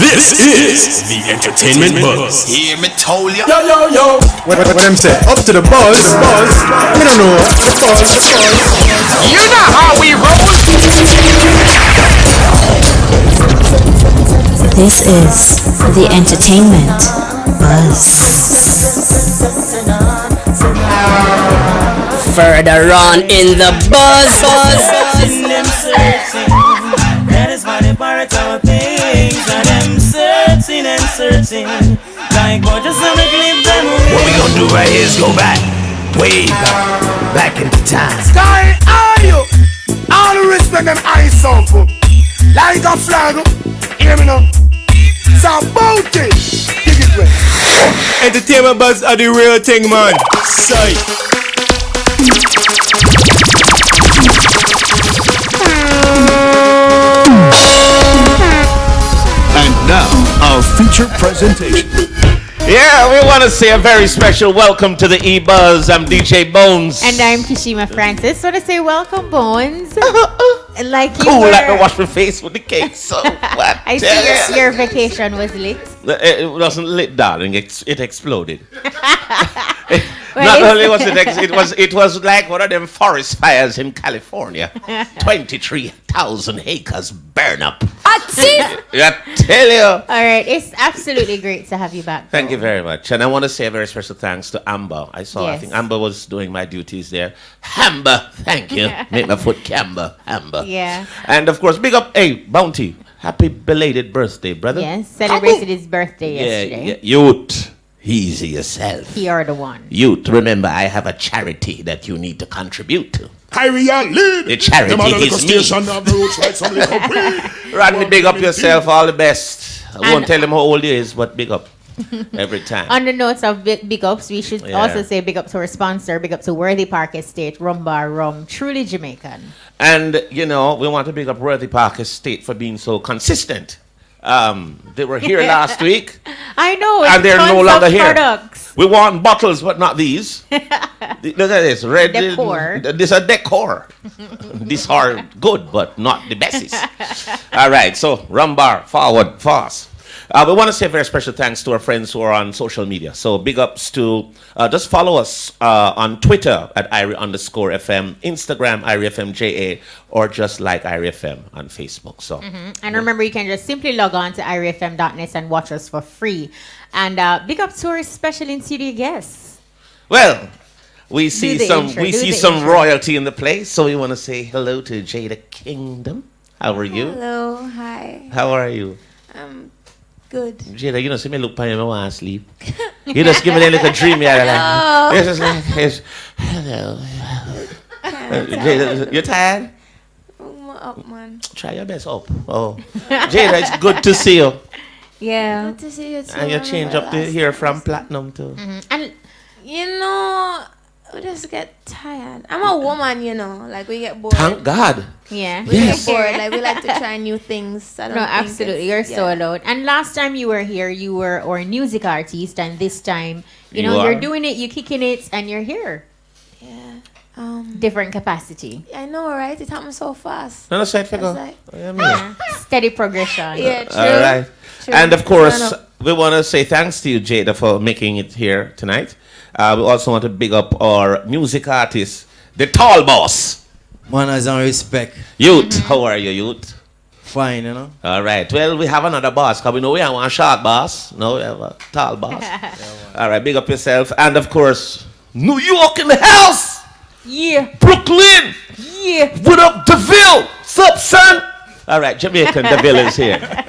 This is the Entertainment Buzz. Hear me told ya. Yo. What them say? Up to the buzz. You don't know. Buzz. You know how we roll. This is the Entertainment Buzz. Further on in the buzz. That is why they part our things. And them searching and searching. Like what just wanna clip them away. What we gonna do right here is go back, way back into time. Sky, are you? All the respect them eyes up. Like a flag. Hear me now. It's about it. Dig it way. Entertainment Buzz are the real thing, man. Sight. And now, our feature presentation. Yeah, we want to say a very special welcome to the E-Buzz. I'm DJ Bones. And I'm Kishima Francis. Want to say welcome, Bones. Like you cool, were... like to wash my face with the cake. So what? I see your vacation was lit. It wasn't lit, darling. It exploded. Not only was it was like one of them forest fires in California. 23,000 acres burn up. I tell you. All right, it's absolutely great to have you back. Thank you very much. And I want to say a very special thanks to Amber. I think Amber was doing my duties there. Amber, thank you. Make my foot camber, Amber. Yeah. And of course, big up, hey, Bounty. Happy belated birthday, brother. Yes, celebrated his birthday yesterday. Yeah, youth. Easy yourself. You are the one. Youth, remember, I have a charity that you need to contribute to. lead. The charity is me. Rodney, big up yourself, all the best. I won't tell them how old he is, but big up every time. On the notes of big ups, we should also say big up to our sponsor, big up to Worthy Park Estate, Rum Bar Rum, truly Jamaican. And, you know, we want to big up Worthy Park Estate for being so consistent. They were here last week. I know. And they're no longer here. Products. We want bottles, but not these. Look at this. Red. Decor. This is a decor. These are good, but not the bestest. All right. So, rum bar, forward, fast. We want to say a very special thanks to our friends who are on social media. So big ups to, just follow us on Twitter at IRI_FM, Instagram IRIFMJA, or just like IRIFM on Facebook. So, And remember, you can just simply log on to irifm.net and watch us for free. And big up to our special in-studio guests. Well, we see some intro. royalty in the place. So we want to say hello to Jada Kingdom. How are you? Hello, hi. How are you? Good. Jada, you know, see me look by me, I want to sleep. You just give me a little dream, yeah. Like, it's just like, hello. Jada, you tired? I'm up, man. Try your best up. Oh, Jada, it's good to see you. Yeah. Good to see you too. And you change up the hair from platinum too. And you know, we just get tired. I'm a woman, you know, like we get bored. Thank God. yeah. We get bored. Like we like to try new things. I don't No, think absolutely. You're so allowed. And last time you were here, you were our music artist. And this time, you're doing it, you're kicking it, and you're here. Yeah. Different capacity. I know, right? It happened so fast. No, that's right, figure. Like, Steady progression. yeah, true. All right. True. And of course, we want to say thanks to you, Jada, for making it here tonight. We also want to big up our music artist, the Tall Boss. Manners and respect. Youth, how are you, youth? Fine, you know. All right. Well, we have another boss, because we know we have one short boss. No, we have a tall boss. All right, big up yourself. And of course, New York in the house. Yeah. Brooklyn. Yeah. What up, Daville? Sup, son? All right, Jamaican Daville is here.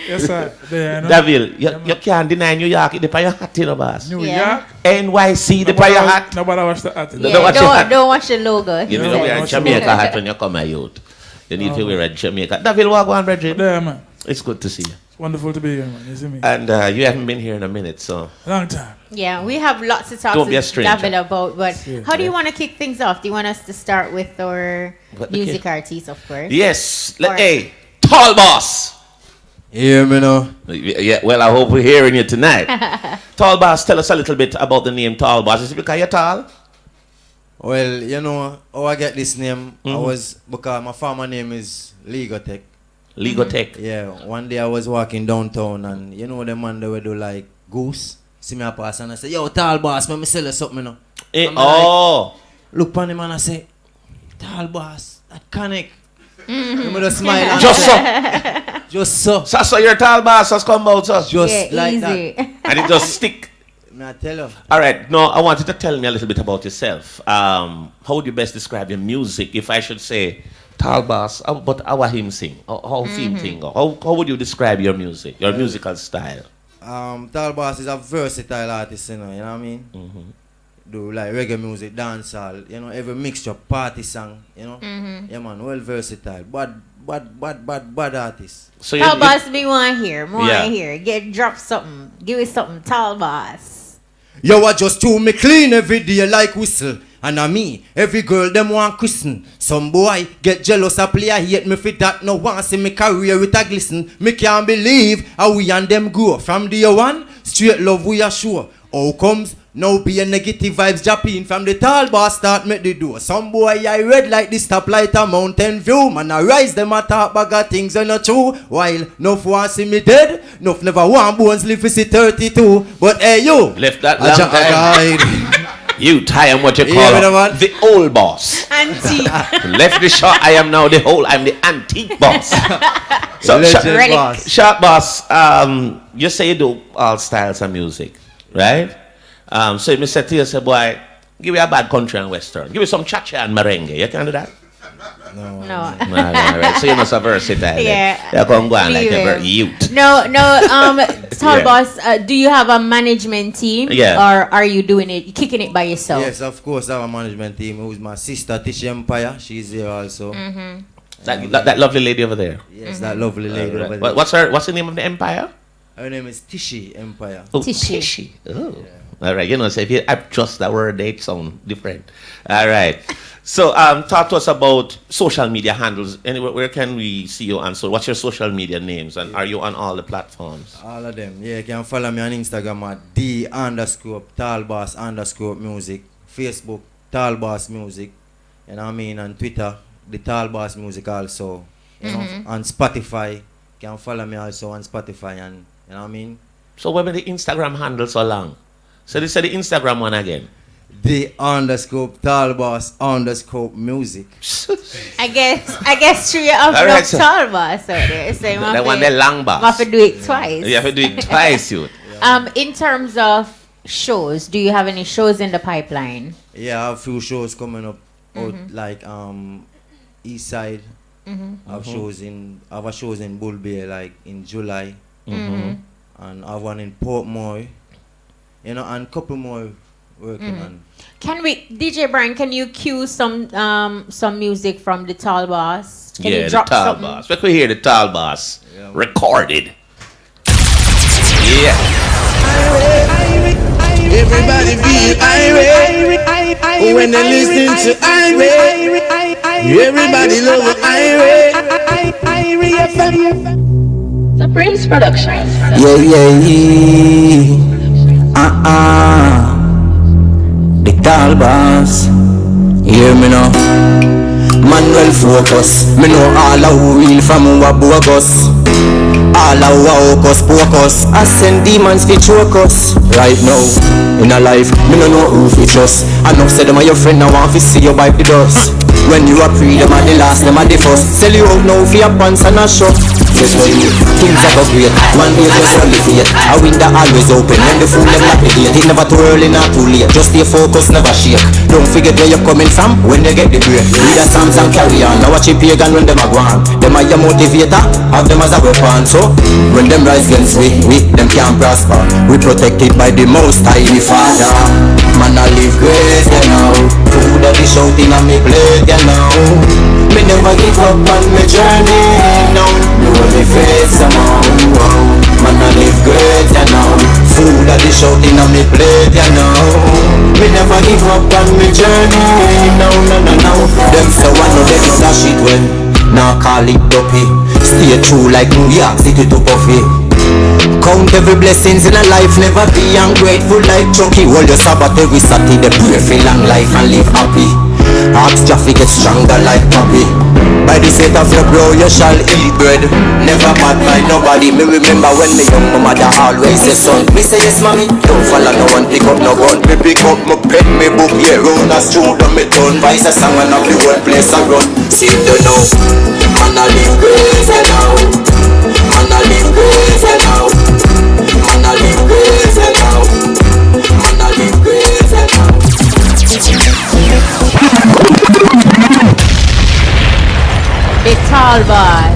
Yes, sir. Daville, you can't deny New York. The your hat, you know, boss. New York. NYC, the your hat. Nobody watch the hat. Don't watch the logo. You know, we are Jamaica hat when you come here, youth. You need to wear a Jamaica. Daville, walk on, Bridget. Yeah, man. It's good to see you. It's wonderful to be here, man. You see me? And you haven't been here in a minute, so. Long time. Yeah, we have lots to talk Don't be a to stranger. Daville about, but how do you want to kick things off? Do you want us to start with our music artist, of course? Yes. Hey, Tall Boss. Hear me now. Yeah, well, I hope we're hearing you tonight. Tall Boss, tell us a little bit about the name Tall Boss. Is it because you're tall? Well, you know, how I get this name, I was, because my former name is Legotech. Lego Tech. Yeah, one day I was walking downtown and you know the man they would do like goose. See me a pass and I say, yo, tall boss, let me sell you something, you know. Oh. Like, look on him and I say, tall boss, that connect. You just smile and just so. Just so. So your tall boss has come out, so. Just like easy. that. And it just stick. May I tell you? All right. No, I want you to tell me a little bit about yourself. How would you best describe your music? If I should say, tall boss, but how him sing? How him sing? How would you describe your music, your musical style? Tall boss is a versatile artist, you know what I mean? Do like reggae music, dancehall, you know, every mixture, party song, you know. Yeah, man, well versatile. Bad artist. So tall boss, me want to hear, drop something, give me something, tall boss. Yo, I just chew me clean every day like whistle. And I me, every girl them want christen. Some boy get jealous a play, I hate me for that. No one see me career with a glisten. Me can't believe how we and them grow. From day one, straight love we are sure. How comes now be a negative vibes Japan from the tall boss start make the door. Some boy I red like the stoplight a Mountain View. Man I rise them a talk bag of things are not true. While enough want see me dead, enough never want bones live to see 32. But hey you, left that long time. You tie am what you call the old boss. Antique. Left the shot, I am now I'm the antique boss. So Sharp boss, you say you do all styles of music, right? So you say to yourself, boy, give me a bad country and western. Give me some cha-cha and merengue. You can do that? No. Right. So you're not so versatile. Yeah. You're going to go on like a very youth. No, tall boss, do you have a management team? Yeah. Or are you doing it, kicking it by yourself? Yes, of course I have a management team. Who's my sister, Tisha Empire. She's here also. That lovely lady over there. Yes, that lovely lady over there. What's the name of the empire? Her name is Tishi Empire. Oh, Tishi. Oh. Yeah. All right, so if you adjust that word, they sound different. All right. So, talk to us about social media handles. Anywhere, where can we see you on? So, what's your social media names, and are you on all the platforms? All of them. Yeah, you can follow me on Instagram at _tallboss_music, Facebook tallboss music, you know what I mean, and Twitter the tallboss music also. You know, on Spotify. You can follow me also on Spotify, and you know what I mean. So, where the Instagram handle so long? So, this is the Instagram one again. The _tallboss_music. I guess true you have right, so tallboss out there. So that one the long boss. You have to do it twice. You have to do it twice, you. In terms of shows, do you have any shows in the pipeline? Yeah, I have a few shows coming up out like East Side. I have shows in Bull Bay like in July. And I have one in Portmore. You know, and a couple more working on. Can we, DJ Brian, can you cue some music from the Tall Boss? Can you drop the Tall something? Boss. Let me hear the Tall Boss recorded. Yeah. Everybody be irate when they listen to irate. Everybody love irate. The Prince Production. The tall boss, hear me now. Man well focus, me know all who real from who are bogus. All who are hocus. I send demons to choke us. Right now, in a life, me no know who fi trust. I know say them are your friend, now want to see you wipe the dust. When you are free, them are the last, them are the first. Sell you out now for your pants and a shop. Just wait, things are go great. Man will just run the fate. A window always open, when the fool them not the date. It never too early, not too late. Just stay focused, never shake. Don't forget where you're coming from when you get the break. Read the Psalms and carry on. Now watch your pagan when them are gone. Them are your motivator, have them as a weapon. So when them rise against we them can't prosper. We protected by the Most High Father. Man I live great, you know. Food that is shouting on me plate, you know. Me never give up on my journey, no. You only face somehow. Man I live great, you know. Food that is shouting on me plate, you know. Me never give up on my journey, no. Them so I know they do that shit well. Now call it dopey. Stay true like New York City to Puffy. Count every blessings in a life, never be ungrateful like Chucky. Hold your Sabbath every Saturday, pray for long life and live happy. Ask Jaffe get stronger like Poppy. By this sweat of your brow, you shall eat bread. Never mad by nobody. Me remember when me young, my mother always say, son, me say yes, mommy. Don't follow no one, pick up no gun. Me pick up my pen, me book, yeah, round a studio, me done. Vice a song and of the whole place I run. See you know, man I live crazy now. Man I live crazy now. Man I live crazy now. Man I live crazy now. The tall boss.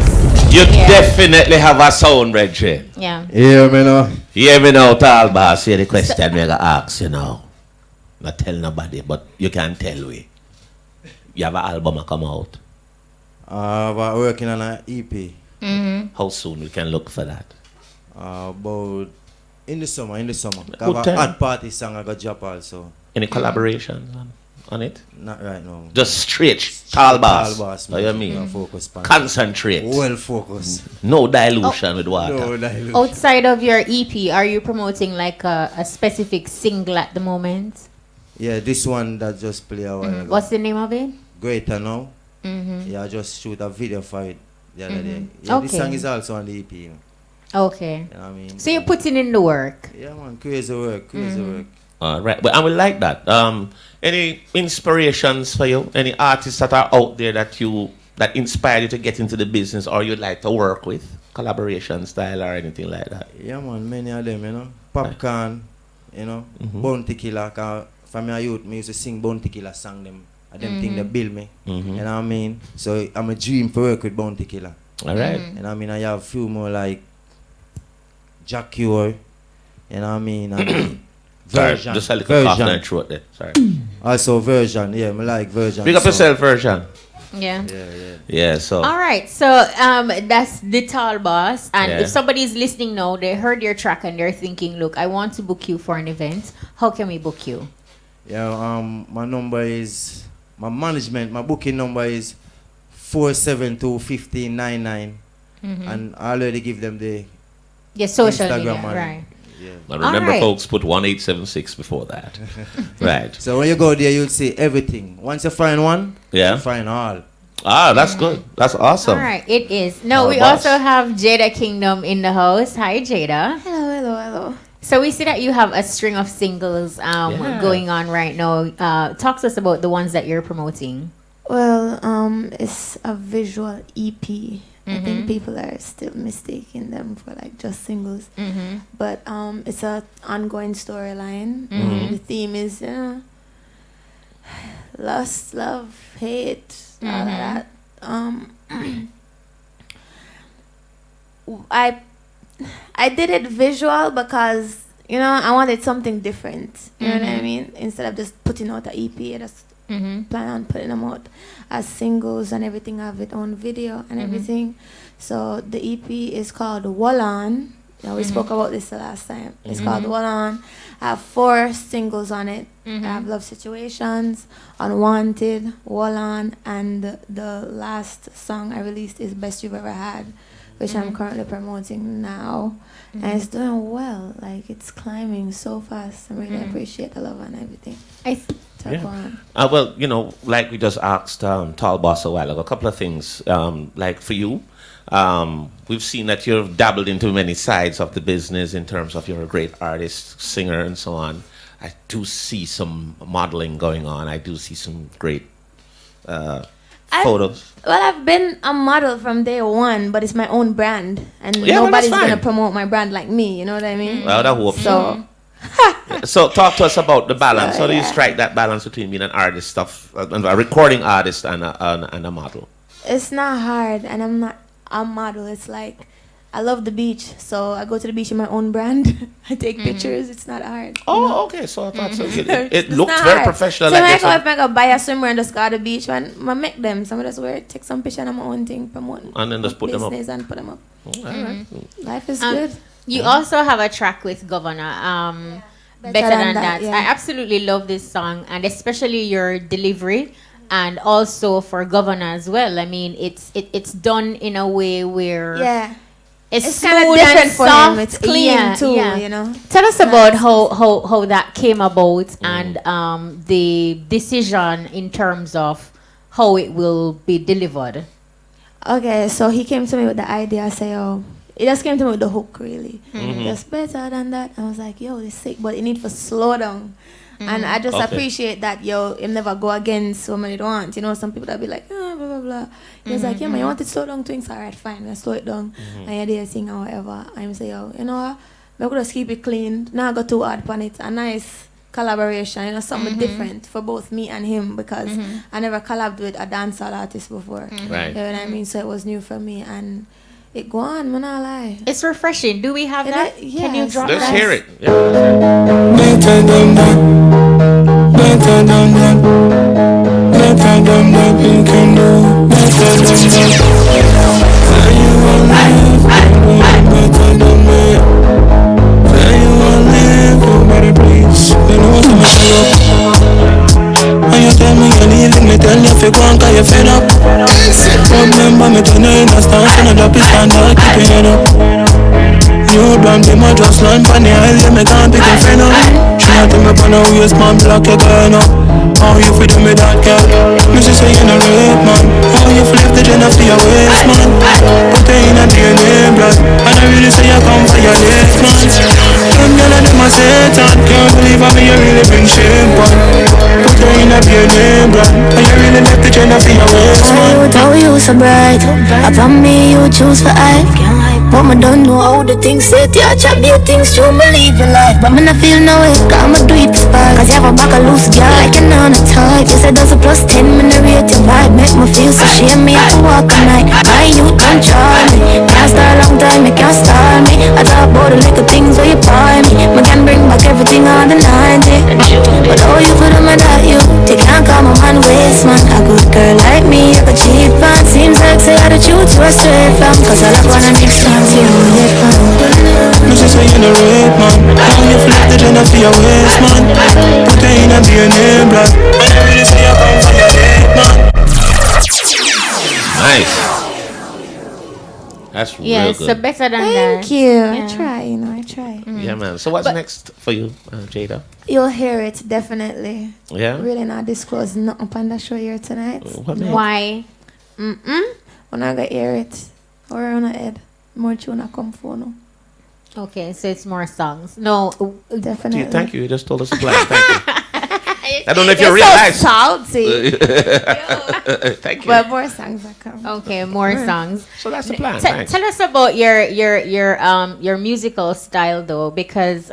You definitely have a sound, Reggie. Yeah. Hear me now. Hear me now, tall boss. Hear the question me gonna ask you now. Not tell nobody, but you can tell we. You have an album come out. We're working on an EP. How soon we can look for that? About in the summer. Good Have a time. hot party song I got drop also. Any collaborations on it? Not right now. Just straight, tall boss. Tall boss. What you mean? Focus. Concentrate. Well focused. No dilution with water. No dilution. Outside of your EP, are you promoting like a specific single at the moment? Yeah, this one that just play a while ago. What's the name of it? Greater Now. Yeah, I just shoot a video for it the other day. Yeah, Okay. this song is also on the EP. You know. Okay. You know what I mean? So you're putting in the work. Yeah, man, crazy work. Right, but I will like that. Any inspirations for you? Any artists that are out there that inspired you to get into the business, or you'd like to work with, collaboration style or anything like that? Yeah, man, many of them, you know. Popcorn, you know, Bounty Killer. Cause from my youth, me used to sing Bounty Killer song them. And them thing that build me. You know what I mean? So I'm a dream for work with Bounty Killer. All right. You know what I mean? I have a few more like Jack Cure. You know what I mean? And Version. Sorry, just a little cough in the throat there. Sorry. Also Version. Yeah, I like Version. Big up yourself, Version. Yeah. Yeah, so. All right. So that's the tall boss. And if somebody's listening now, they heard your track and they're thinking, look, I want to book you for an event. How can we book you? Yeah, my number is, my management, my booking number is 472-1599. And I already give them the social Instagram media, right. Now remember, folks, put 1876 before that. Right. So when you go there, you'll see everything. Once you find one, you find all. Ah, that's good. That's awesome. All right, it is. No, we also have Jada Kingdom in the house. Hi, Jada. Hello. So we see that you have a string of singles going on right now. Talk to us about the ones that you're promoting. Well, it's a visual EP. I think people are still mistaking them for like just singles. But it's a ongoing storyline. The theme is lust, love, hate, all of that. I did it visual because I wanted something different. You know what I mean? Instead of just putting out an EP, I just plan on putting them out as singles and everything, have its own video and everything. So the EP is called Wallon. We spoke about this the last time. It's called Wallon. I have 4 singles on it. I have Love Situations, Unwanted, Wallon, and the last song I released is Best You've Ever Had, which I'm currently promoting now. And it's doing well. Like, it's climbing so fast. I really appreciate the love and everything. Well, like we just asked Tall Boss a while ago, a couple of things. Like for you, we've seen that you've dabbled into many sides of the business in terms of you're a great artist, singer, and so on. I do see some modeling going on. I do see some great photos. I've been a model from day one, but it's my own brand, and nobody's gonna promote my brand like me. You know what I mean? Well, I hope so. So talk to us about the balance. How do you strike that balance between being an artist, a recording artist, and a model? It's not hard, and I'm not a model. It's like I love the beach, so I go to the beach in my own brand. I take pictures. It's not hard. Oh, okay. So I thought so. It looked very professional. So like if I go buy a swimwear and just go to the beach, and I make them. Some of just wear it, take some picture on my own thing, promote, and then just put them up. And put them up. All right. Life is good. You also have a track with Governor. Better than that. Yeah. I absolutely love this song, and especially your delivery, and also for Governor as well. I mean, it's done in a way where it's kind of different for him. It's clean too. Tell us about how that came about and the decision in terms of how it will be delivered. Okay, so he came to me with the idea. I say, oh, it just came to me with the hook, really. Mm-hmm. Just better than that. I was like, yo, it's sick, but it need to slow down. And I just appreciate that, yo, it never go against what man want. You know, some people that be like, oh, blah, blah, blah. He was like, yeah, man, you want it slow down things? All right, fine, let's slow it down. And you do sing or whatever. I'm say, yo, you know, I could just keep it clean. Now I go too hard on it. A nice collaboration, you know, something different for both me and him, because I never collabed with a dancehall artist before. Right. You know what I mean? So it was new for me, and it go on, man, I lie. It's refreshing. Do we have that? Yeah. Can you drop Let's that? hear it. Yeah. Better than that. Better than that. Better than that. We can do better than that. Say you want live, better than me. Say you want live, nobody please. You know what I'm saying? And you tell me you're leaving, me tell you if you go and call you fed up. Remember me turn you in a stance, and another piece stand out, keep your head up. You blame them, I just learn from the island, me can't pick a friend up. She not tell me upon her waist, man, block your girl up. How you fit me that girl? Me she say you no rape, man. How you flip the gender for your waist, man? Put her in a DNA blood, and I really say you come for your dates, man. Them girl and them a Satan, can't believe how me you really bring shame, man. Put her in a DNA blood, and you really left the gender for your waist, man. How you so bright, upon me you choose for I. But me don't know how the things set you chat the things you believe in life. But me not feel no way, cause I'ma do it for spite. Cause you have a back a loose girl like you're on a type. You said there's a plus 10, me not rate your vibe. Make me feel so shame, me have to walk a night. My youth control me, can't start a long time, you can't stall me. I talk about the little things where you buy me. Me can bring back everything on the 90. But how you put them that you can't call my man waste, man. A good girl like me, you could cheat on. Seems like say I the truth, you a straight from. Cause I like wanna mix songs. Me she say you no rape, man. How you flip the gender for your waist, man? Put her in a DNA blood, and I really say you come for your date, man. Nice. That's real Yes, good. so better than that. Thank you. Yeah. I try, you know, I try. Yeah, man. So what's next for you, Jada? You'll hear it, definitely. Yeah? Really not disclose nothing on the show here tonight. Why? When I go hear it, or on the head, more tune I come for no. Okay, so it's more songs. No, definitely. Thank you. You just told us the plan. Thank you. I don't know if you realize. So salty. Thank you. But more songs are coming. Okay, more songs. So that's the plan. Tell us about your musical style though, because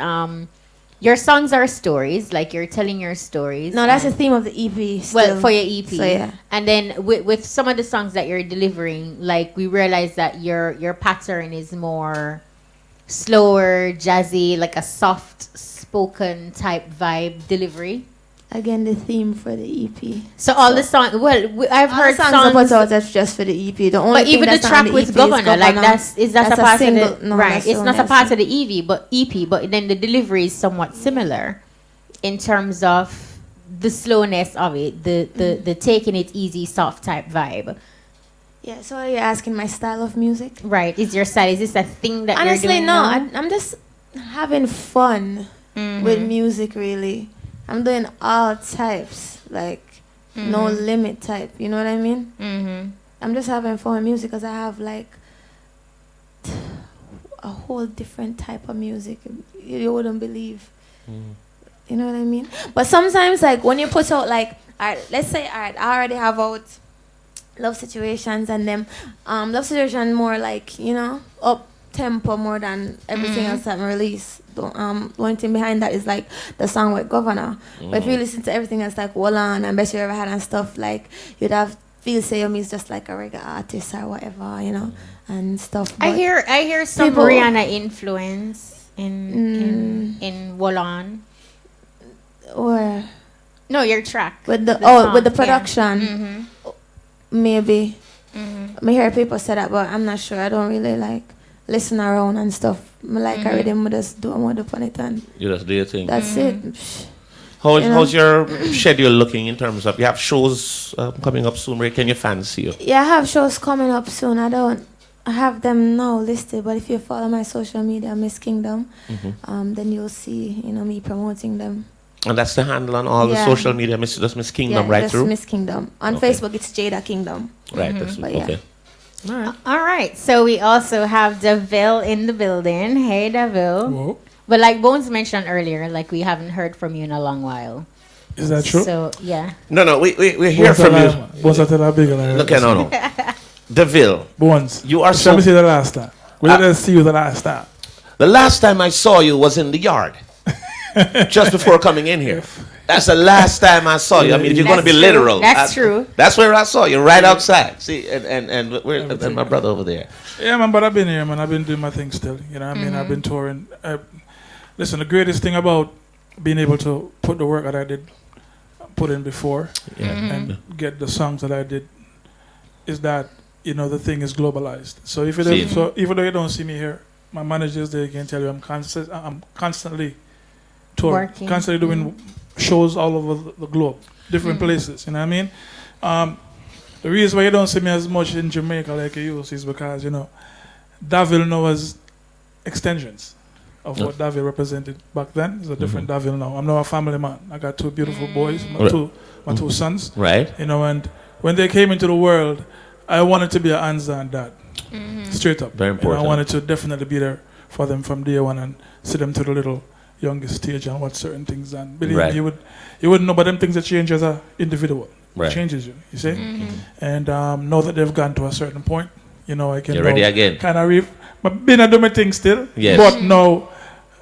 your songs are stories, like you're telling your stories. No, that's the theme of the EP. Still. Well, for your EP. So, yeah. And then with some of the songs that you're delivering, like we realize that your pattern is more slower, jazzy, like a soft spoken type vibe delivery. Again, the theme for the EP. So all the songs, I've heard songs that's just for the EP. The only but even the track with Governor, like that's a part of the right. It's not a part of the EP, but then the delivery is somewhat similar in terms of the slowness of it, the taking it easy, soft type vibe. Yeah. So are you asking my style of music? Right. Is your style? Is this a thing that honestly you're doing no? now? I'm just having fun with music. Really, I'm doing all types, like no limit type. You know what I mean? I'm just having fun with music because I have like a whole different type of music you wouldn't believe. You know what I mean? But sometimes, like when you put out like, let's say, I already have out love situations, and them love situation more like, you know, up tempo more than everything else that I release. One thing behind that is like the song with Governor. But if you listen to everything else like Wallan and Best You Ever Had and stuff, like you'd have feel say me is just like a regular artist or whatever, you know, and stuff. But I hear some people, Rihanna influence in Wallan. Or no, your track with the song, with the production, maybe. I hear people say that, but I'm not sure. I don't really like listen around and stuff. I like I rhythm, just do a mod up on it and you just do your thing. That's it. How's your schedule looking in terms of you have shows coming up soon? Where can your fans see you? Yeah, I have shows coming up soon. I have them now listed, but if you follow my social media, Miss Kingdom, then you'll see, you know, me promoting them. And that's the handle on all the social media, Miss Kingdom, right just through? Miss Kingdom. On Facebook, it's Jada Kingdom. Right, that's but okay. All right. So we also have Daville in the building. Hey, Daville. Whoa. But like Bones mentioned earlier, like we haven't heard from you in a long while. Is that true? So, yeah. No, we hear from you. Bones, I tell you big. Look, no. Daville. Bones. You are so... Let me see the last time. Where did I see you the last time? The last time I saw you was in the yard. Just before coming in here. That's the last time I saw you. I mean, if you're going to be literal. That's true. That's where I saw you, right outside. See, and my brother over there. Yeah, man, but I've been here, man. I've been doing my thing still. You know what I mean? I've been touring. Listen, the greatest thing about being able to put the work that I did, put in before, and get the songs that I did, is that, you know, the thing is globalized. So if it so even though you don't see me here, my managers there can tell you I'm constantly touring, constantly doing shows all over the globe, different places. You know what I mean? The reason why you don't see me as much in Jamaica like you used is because, you know, Daville now has extensions of what Daville represented back then. It's a different Daville now. I'm now a family man. I got two beautiful boys, my two sons. Right. You know, and when they came into the world, I wanted to be an hands-on dad. Straight up. Very important. You know, I wanted to definitely be there for them from day one and see them to the little youngest stage and what certain things. And believe me, you wouldn't know about them things that change as an individual. It changes you see? And know that they've gone to a certain point. You know, I can You're ready again. Kind of but been doing my thing still. Yes. But now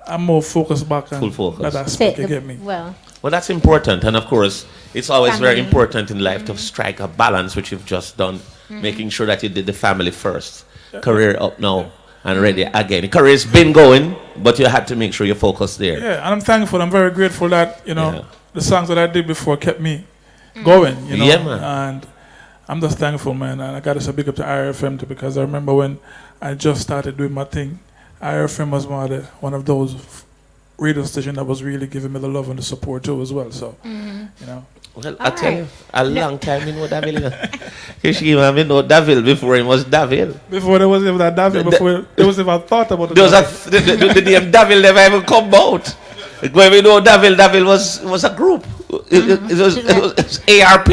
I'm more focused back on full focus. that aspect, you get me? Well, that's important. And of course, it's always very important in life to strike a balance, which you've just done, making sure that you did the family first. Career up now and ready again. The career's been going, but you had to make sure you focus there. Yeah, and I'm thankful. I'm very grateful that, you know, the songs that I did before kept me going, you know. Yeah, man. And I'm just thankful, man. And I got to say big up to IRFM too, because I remember when I just started doing my thing, IRFM was one of those radio stations that was really giving me the love and the support too as well. So, you know. Well, I tell you, a long time in Daville. I know Daville before it was Daville. Before there was even that Daville, before there was even thought about it. The name Daville never even come out. When we know Daville was a group. It was ARP.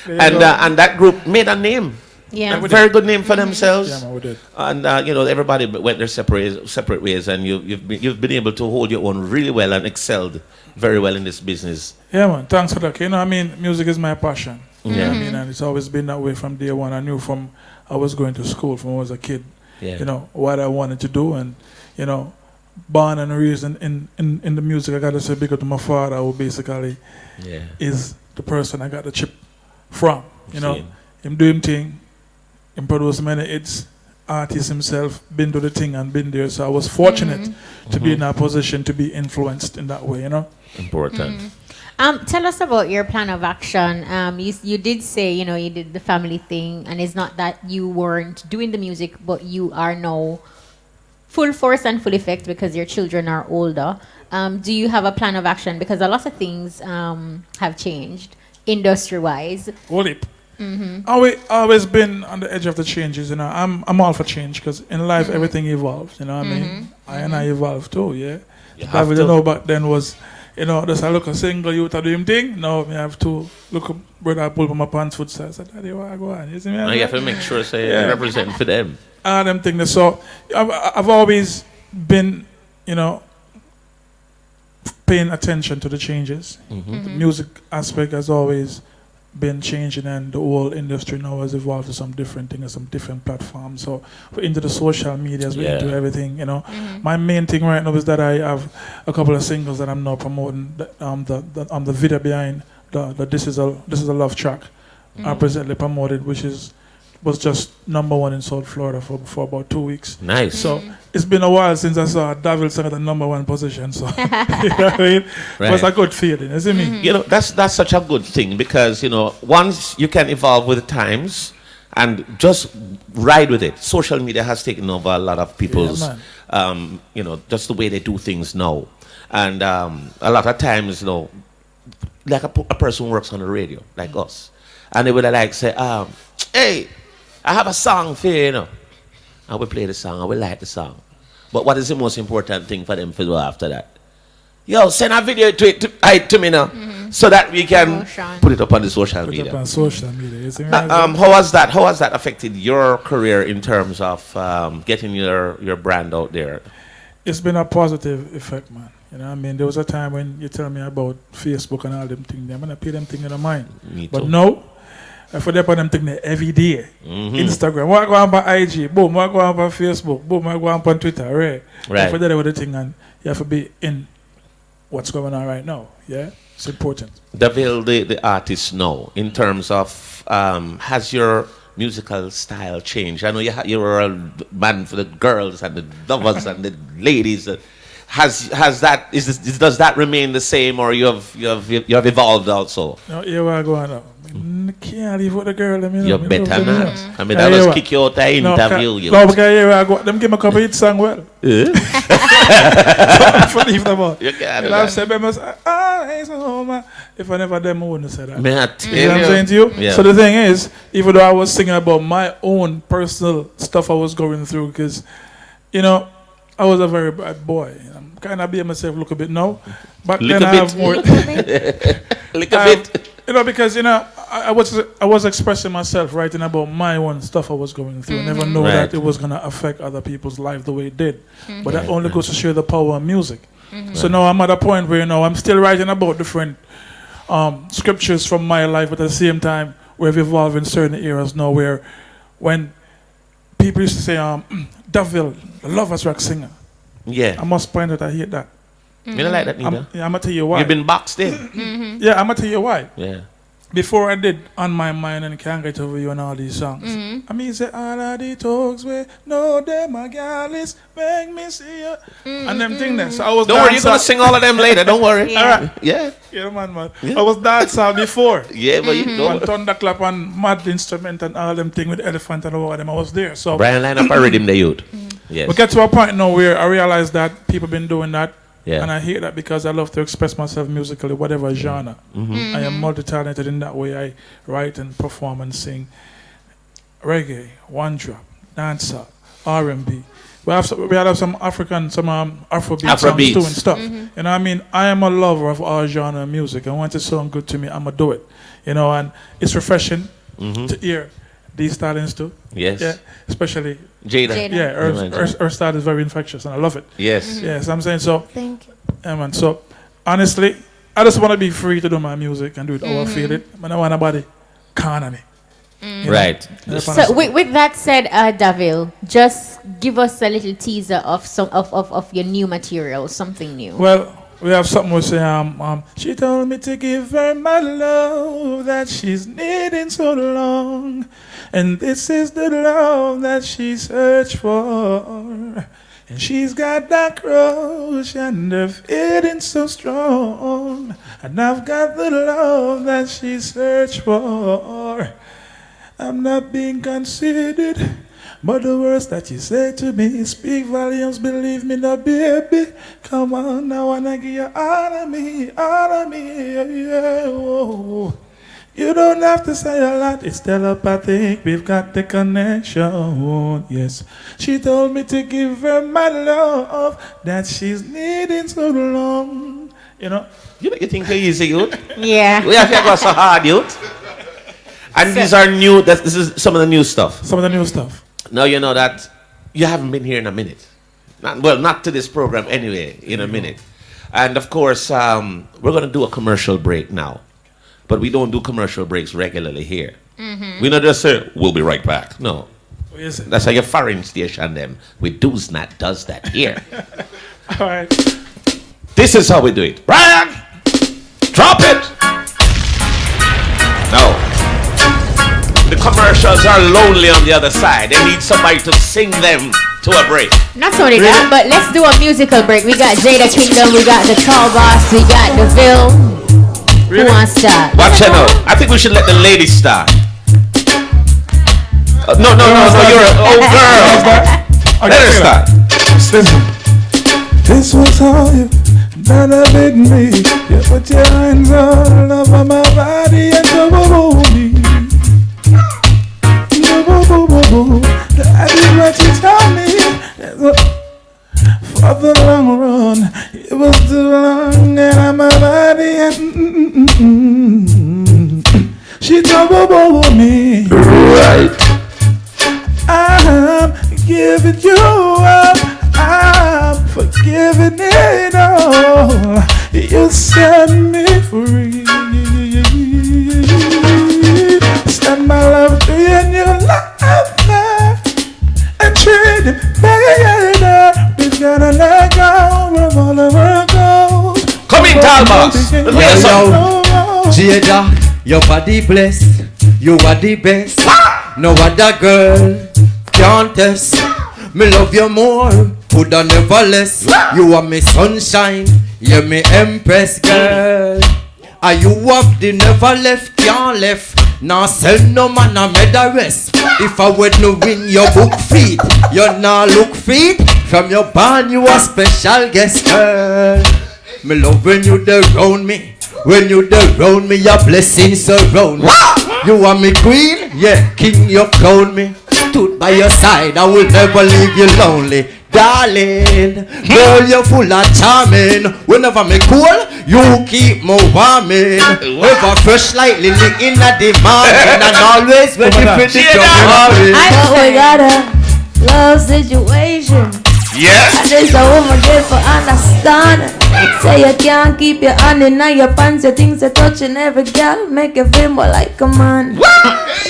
And that group made a name. Yeah. A very good name for themselves. Yeah, man, we did. And you know, everybody went their separate ways, and you've been able to hold your own really well and excelled very well in this business. Yeah, man. Thanks for that. You know, I mean, music is my passion. Yeah. You know what I mean, and it's always been that way from day one. I knew from I was going to school from when I was a kid. Yeah. You know what I wanted to do, and you know, born and raised in the music. I got to say big up to my father, who basically is the person I got the chip from. You know, him doing thing. Him produce many hits, artist himself, been to the thing and been there. So I was fortunate to be in a position to be influenced in that way, you know. Important. Tell us about your plan of action. You did say, you know, you did the family thing, and it's not that you weren't doing the music, but you are now full force and full effect because your children are older. Do you have a plan of action? Because a lot of things have changed industry-wise. Hold it. Always been on the edge of the changes, you know. I'm all for change because in life everything evolves, you know what I mean? I evolve too, yeah. You know, back then was, you know, just I look a single youth are doing thing. Now I have to look brother I pull up my pants foot so I said, Daddy, where I go on? You see me? You have to make sure represent for them. Them things. So I've always been, you know, paying attention to the changes. The music aspect has always been changing, and the whole industry now has evolved to some different things, some different platforms. So we're into the social medias, we're into everything, you know. My main thing right now is that I have a couple of singles that I'm now promoting. The video behind the This Is a Love track are presently promoted, which was just #1 in South Florida for about 2 weeks. Nice. So it's been a while since I saw Daville sing at the #1 position. So you know what I mean? Right. It was a good feeling, you see me? You know, that's such a good thing because, you know, once you can evolve with the times and just ride with it. Social media has taken over a lot of people's, you know, just the way they do things now. And a lot of times, you know, like a person who works on the radio, like us, and they would like say, hey, I have a song for you, you know. I will play the song, I will like the song. But what is the most important thing for them to do after that? Yo, send a video to me now. so that we can put it up on the social Put media. it up on social media. You see me? How has that affected your career in terms of getting your brand out there? It's been a positive effect, man. You know what I mean? There was a time when you tell me about Facebook and all them things. I'm going to pay them things in the mind. But no, I put up on them things every day. Instagram. What go on by IG? Boom. What go on by Facebook? Boom. What go on by Twitter? Right. I put that with the thing and you have to be in what's going on right now. Yeah? It's important. Daville, the artist now, in terms of, has your musical style changed? I know you were a man for the girls and the lovers and the ladies. Has that does that remain the same, or you have evolved also? No, here we are going now. I can't live with the girl. You're better not. I mean, I was kick you out of interview. No, because here I go. Them give me a couple hit song well. Yeah. For leave them out. You can't. I've said them as if I never them, I wouldn't say that. Man, I tell you. What I'm saying to you? Yeah. So the thing is, even though I was singing about my own personal stuff I was going through, because, you know, I was a very bad boy. I'm kind of being myself a little bit now. But then I have more. Little bit. You know, because, you know, I was expressing myself, writing about my own stuff I was going through. I never knew that it was going to affect other people's life the way it did. But that only goes to show the power of music. So now I'm at a point where, you know, I'm still writing about different scriptures from my life, but at the same time, we've evolved in certain eras now where when people used to say, Daville, the lovers rock singer. Yeah. I must point out I hate that. You don't like that neither? I'm going to tell you why. You've been boxed in. Yeah, I'm going to tell you why. Yeah. Before I did On My Mind and Can't Get Over You and all these songs, I mean, say, all of the talks where no, them a gal is make me see you. And them thing there. So I was don't worry, you're going to sing all of them later. Don't worry. All right. Yeah. Yeah, man. Yeah. I was dancing before. Yeah, but you know. And thunderclap and mad instrument and all them thing with elephant and all of them. I was there. So Brian line up a rhythm the youth. Yes. We get to a point now where I realize that people been doing that. Yeah. And I hate that because I love to express myself musically, whatever genre. I am multi-talented in that way. I write and perform and sing reggae, one drop, dancehall, R&B. We have some African, some Afrobeat songs too and stuff. You know what I mean? I am a lover of all genre of music. And once it sounds good to me, I'm going to do it. You know, and it's refreshing to hear these talents too. Yes. Yeah, especially Jada. Yeah, her style is very infectious and I love it. Yes. Yes, I'm saying so. Thank you. Yeah, man. So, honestly, I just want to be free to do my music and do it how I feel it. I don't want nobody corner me. Right. So, with that said, Daville, just give us a little teaser of some of your new material, something new. Well, we have something we say. She told me to give her my love that she's needing so long, and this is the love that she searched for. And she's got that crush and the feeling so strong, and I've got the love that she searched for. I'm not being considered, but the words that you say to me speak volumes, believe me, no baby. Come on, I wanna give you all of me, yeah, whoa. You don't have to say a lot, it's telepathic, we've got the connection, yes. She told me to give her my love that she's needing so long, you know. You think you're easy, youth? Yeah. We have to go so hard, youth. And these are new, this is some of the new stuff. Some of the new stuff. Now you know that you haven't been here in a minute. Not to this program anyway, in a minute. And of course, we're going to do a commercial break now. But we don't do commercial breaks regularly here. We not just say, we'll be right back. No. That's like a foreign station them. We does not does that here. All right. This is how we do it. Brian! Drop it! No. The commercials are lonely on the other side. They need somebody to sing them to a break. Not only that, but let's do a musical break. We got Jada Kingdom, we got the Tall Boss, we got Daville. Who wants to start? Watch it now. I think we should let the ladies start. No, you're an old girl. Let her start. Listen. This was all you done a bit me. You put your hands all over my body and go me. I did what you told me. For the long run, it was too long, and I'm a body and I'm giving you up. I'm forgiving it all. You set me free. Send my love to you and your life and treat it better. We gotta let go of all of our goals. Come in, Talbot. Jada, your body blessed. You are the best. No other girl can't test. Me love you more, coulda never less. You are me sunshine, you me empress girl. Are you up the never left, can't left. Now sell no man a made a rest. If I would no win your book feet, you now look feet. From your band you a special guest girl. Me love when you there round me. When you there round me, your blessings surround me. You are me queen, yeah, king you crown me. Stood by your side, I will never leave you lonely. Darling, girl, you're full of charming. Whenever me cool, you keep me warming. Ever fresh like lily in the morning, and always ready for the tomorrow. But we got a love situation. Yes. And there's a woman there for understand. Say you can't keep your hand in your pants. Your things are touching every girl. Make you feel more like a man.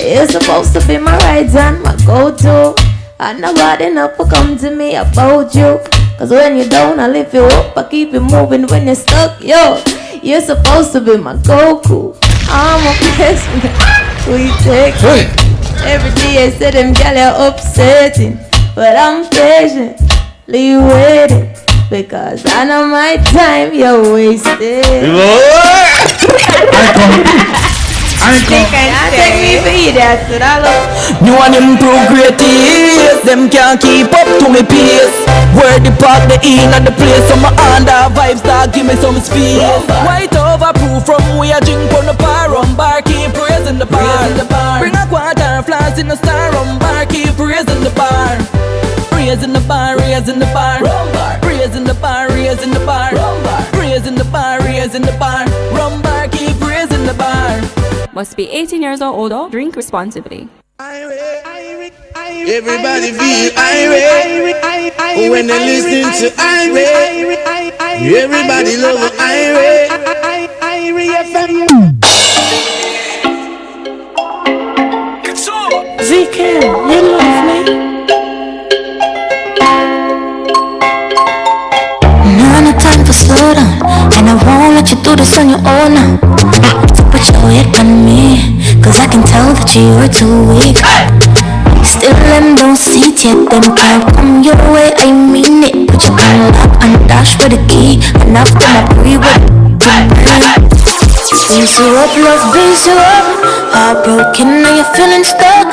You're supposed to be my right hand, my go-to. And nobody never come to me about you. Cause when you're down, I lift you up. I keep you moving when you're stuck. Yo, you're supposed to be my Goku. I'm a person. We take it. Every day I say them girl you're upsetting. But I'm patiently waiting. Because I know my time you're wasted. I take me for idiot, so I love. You want improve greatest. Them can't keep up to me pace. Where the park, the in and the place. So my under vibes start give me some space. White overproof from where I drink on the bar. Rum bar, keep praising the bar. Bring a quarter flask in the star. Rum bar, keep praising the bar. Raising the bar, raising the bar. Raising the bar, raising the bar. Raising the bar, raising the bar. Rum bar, keep raising the bar. Must be 18 years or older. Drink responsibly. Everybody feel irate when they listen to irate. Everybody love irate. ZK, you love me. No time for slow down, and I won't let you do this on your own now. So put your weight on me, cause I can tell that you're too weak. Still them don't see it yet, them can't come your way, I mean it. Put your gun lock and dash with the key, and after my pre-work, beat you up, love, beat you up. Heartbroken, now you're feeling stuck.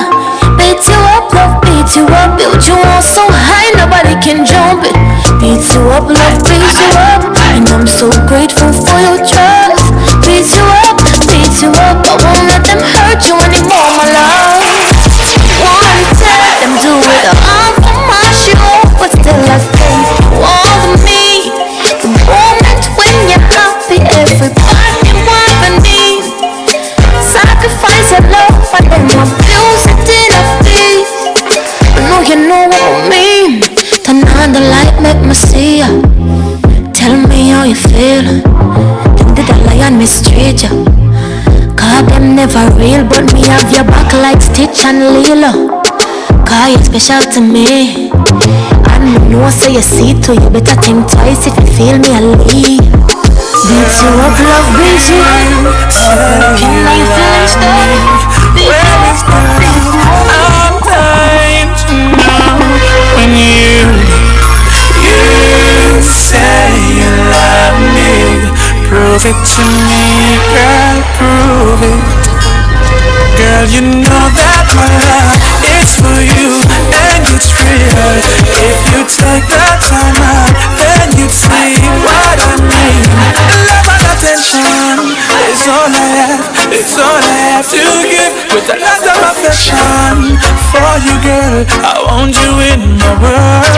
Beat you up, love, beat you up. Build you on so high, nobody can jump it. Beat you up, love, beat you up. And I'm so grateful for your trust. Beat you up, beat you up. I won't let them hurt you anymore, my love. Wanna tell them do it all for my show, but still I stay all of me. The moment when you're happy, everybody wanna need. Sacrifice your love, but then abuse it in a piece. I know you know what I mean. Turn on the light, make me see ya. Tell me how you feel. Them did a lie and mistreat ya. Cause them never real, but me have your back like Stitch and Lilo. Cause you're special to me. And me know say you see to you better think twice if you feel me a leave. Beat you up, love, beat you up. Can you feeling stuck? Beat you up, beat you up. I'm dying to know when you say you love me. Prove it to me, girl, prove it. Girl, you know that my love is for you and it's real. If you take the time out, then you see what I mean. Love and attention is all I have, it's all I have to give. With a lot of affection for you, girl, I want you in my world.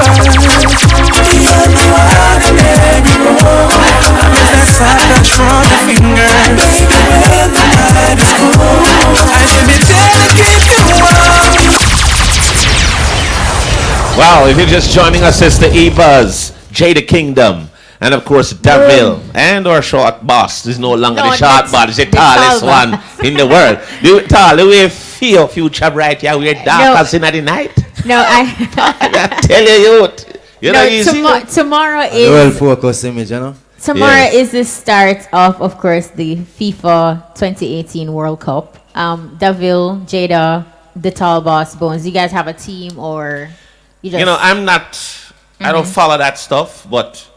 You're the one in every room. I'm the best I touch from your finger. Baby, when the night is cool, I should be there to keep you warm. Wow, if you're just joining us, it's the E-Buzz, Jada Kingdom, and of course Daville, and our short boss. Is no longer the short boss, it's the tallest one in the world. The way future bright, yeah, we're dark as in the night. No, I tell you, you know, easy. Tomorrow is well focused image, you know. Tomorrow is the start of course, the FIFA 2018 World Cup. Daville, Jada, the tall boss, Bones. You guys have a team, or you just? You know, I'm not. I don't follow that stuff, but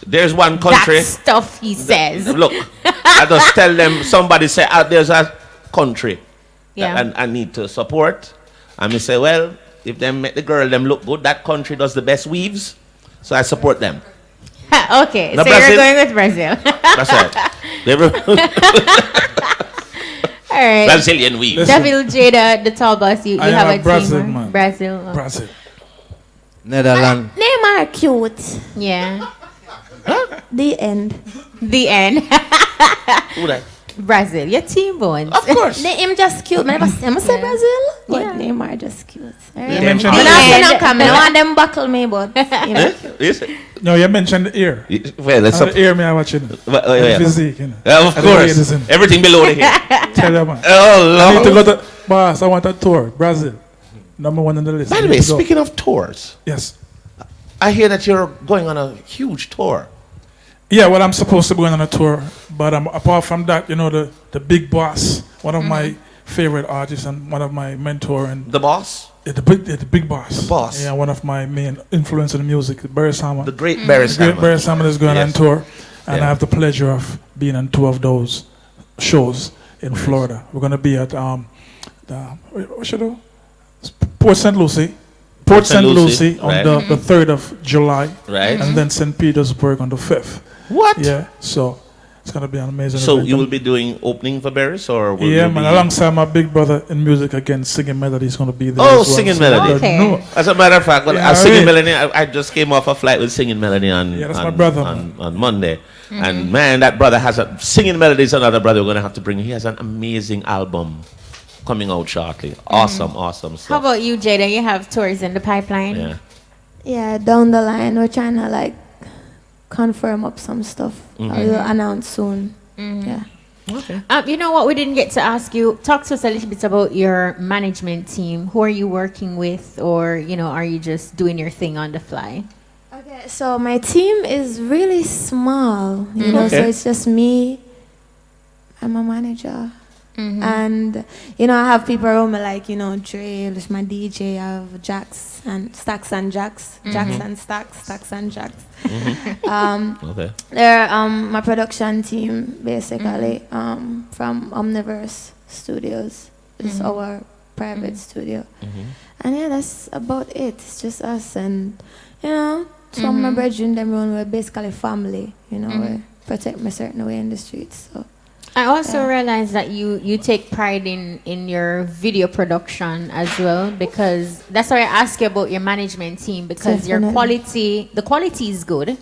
there's one country. That stuff, he says. Look, I just tell them. Somebody say, there's a country that I need to support, and me say, well, if they make the girl them look good, that country does the best weaves, so I support them. Okay, now so Brazil, you're going with Brazil. That's right. All right. Brazilian weave. Daville, Jada, the tall boss. You have a Brazil, team. Man. Brazil. Brazil. Netherlands. Neymar cute. Yeah. The end. The end. Who that? Brazil, your team, Bones. Of course. Him just cute. I never say Brazil, but Neymar just cute. You mentioned I want them buckle me, but you know. No, you mentioned the ear. Well, let's the ear me I watching. Physique, you know. Of course. Everything below the hair. Tell you, man. Oh, Lord. I need to go to boss. I want a tour. Brazil. Number 1 on the list. By the way, speaking of tours. Yes. I hear that you're going on a huge tour. Yeah, well, I'm supposed to be going on a tour, but apart from that, you know, the big boss, one of my favorite artists and one of my mentor, and the boss, the big boss, the boss, yeah, one of my main influence in the music, Barry Salmon, the great Barry Salmon. Great Barry Salmon is going on tour, and I have the pleasure of being on 2 of those shows in Florida. We're going to be at what should I do? Port St. Lucie. Port St. Lucie on the 3rd of July, right, and then St. Petersburg on the 5th. What? Yeah, so it's gonna be an amazing So event. you will be doing opening for Barris, or will yeah, you man, be alongside my big brother in music again, Singing Melody is gonna be there. Oh, as well. Singing So Melody. okay. No. As a matter of fact, Singing Melody, I just came off a flight with Singing Melody on my brother, on Monday, and man, that brother has a Singing Melody is another brother we're gonna have to bring. He has an amazing album coming out shortly. Awesome stuff. How about you, Jada? You have tours in the pipeline. Yeah. Yeah, down the line, we're trying to like confirm up some stuff. I will announce soon. Yeah. Okay. You know what? We didn't get to ask you. Talk to us a little bit about your management team. Who are you working with, or are you just doing your thing on the fly? Okay, so my team is really small. You know, so it's just me. I'm a manager. And I have people around me like Dre, there's my DJ, I have Jax and Stacks and Jax, Jax and Stacks, Stacks and Jax. They're my production team basically from Omniverse Studios. It's our private studio, and that's about it. It's just us and some of my brethren, them we're basically family. We protect me certain way in the streets. So. I also realize that you take pride in your video production as well, because that's why I ask you about your management team, because the quality is good.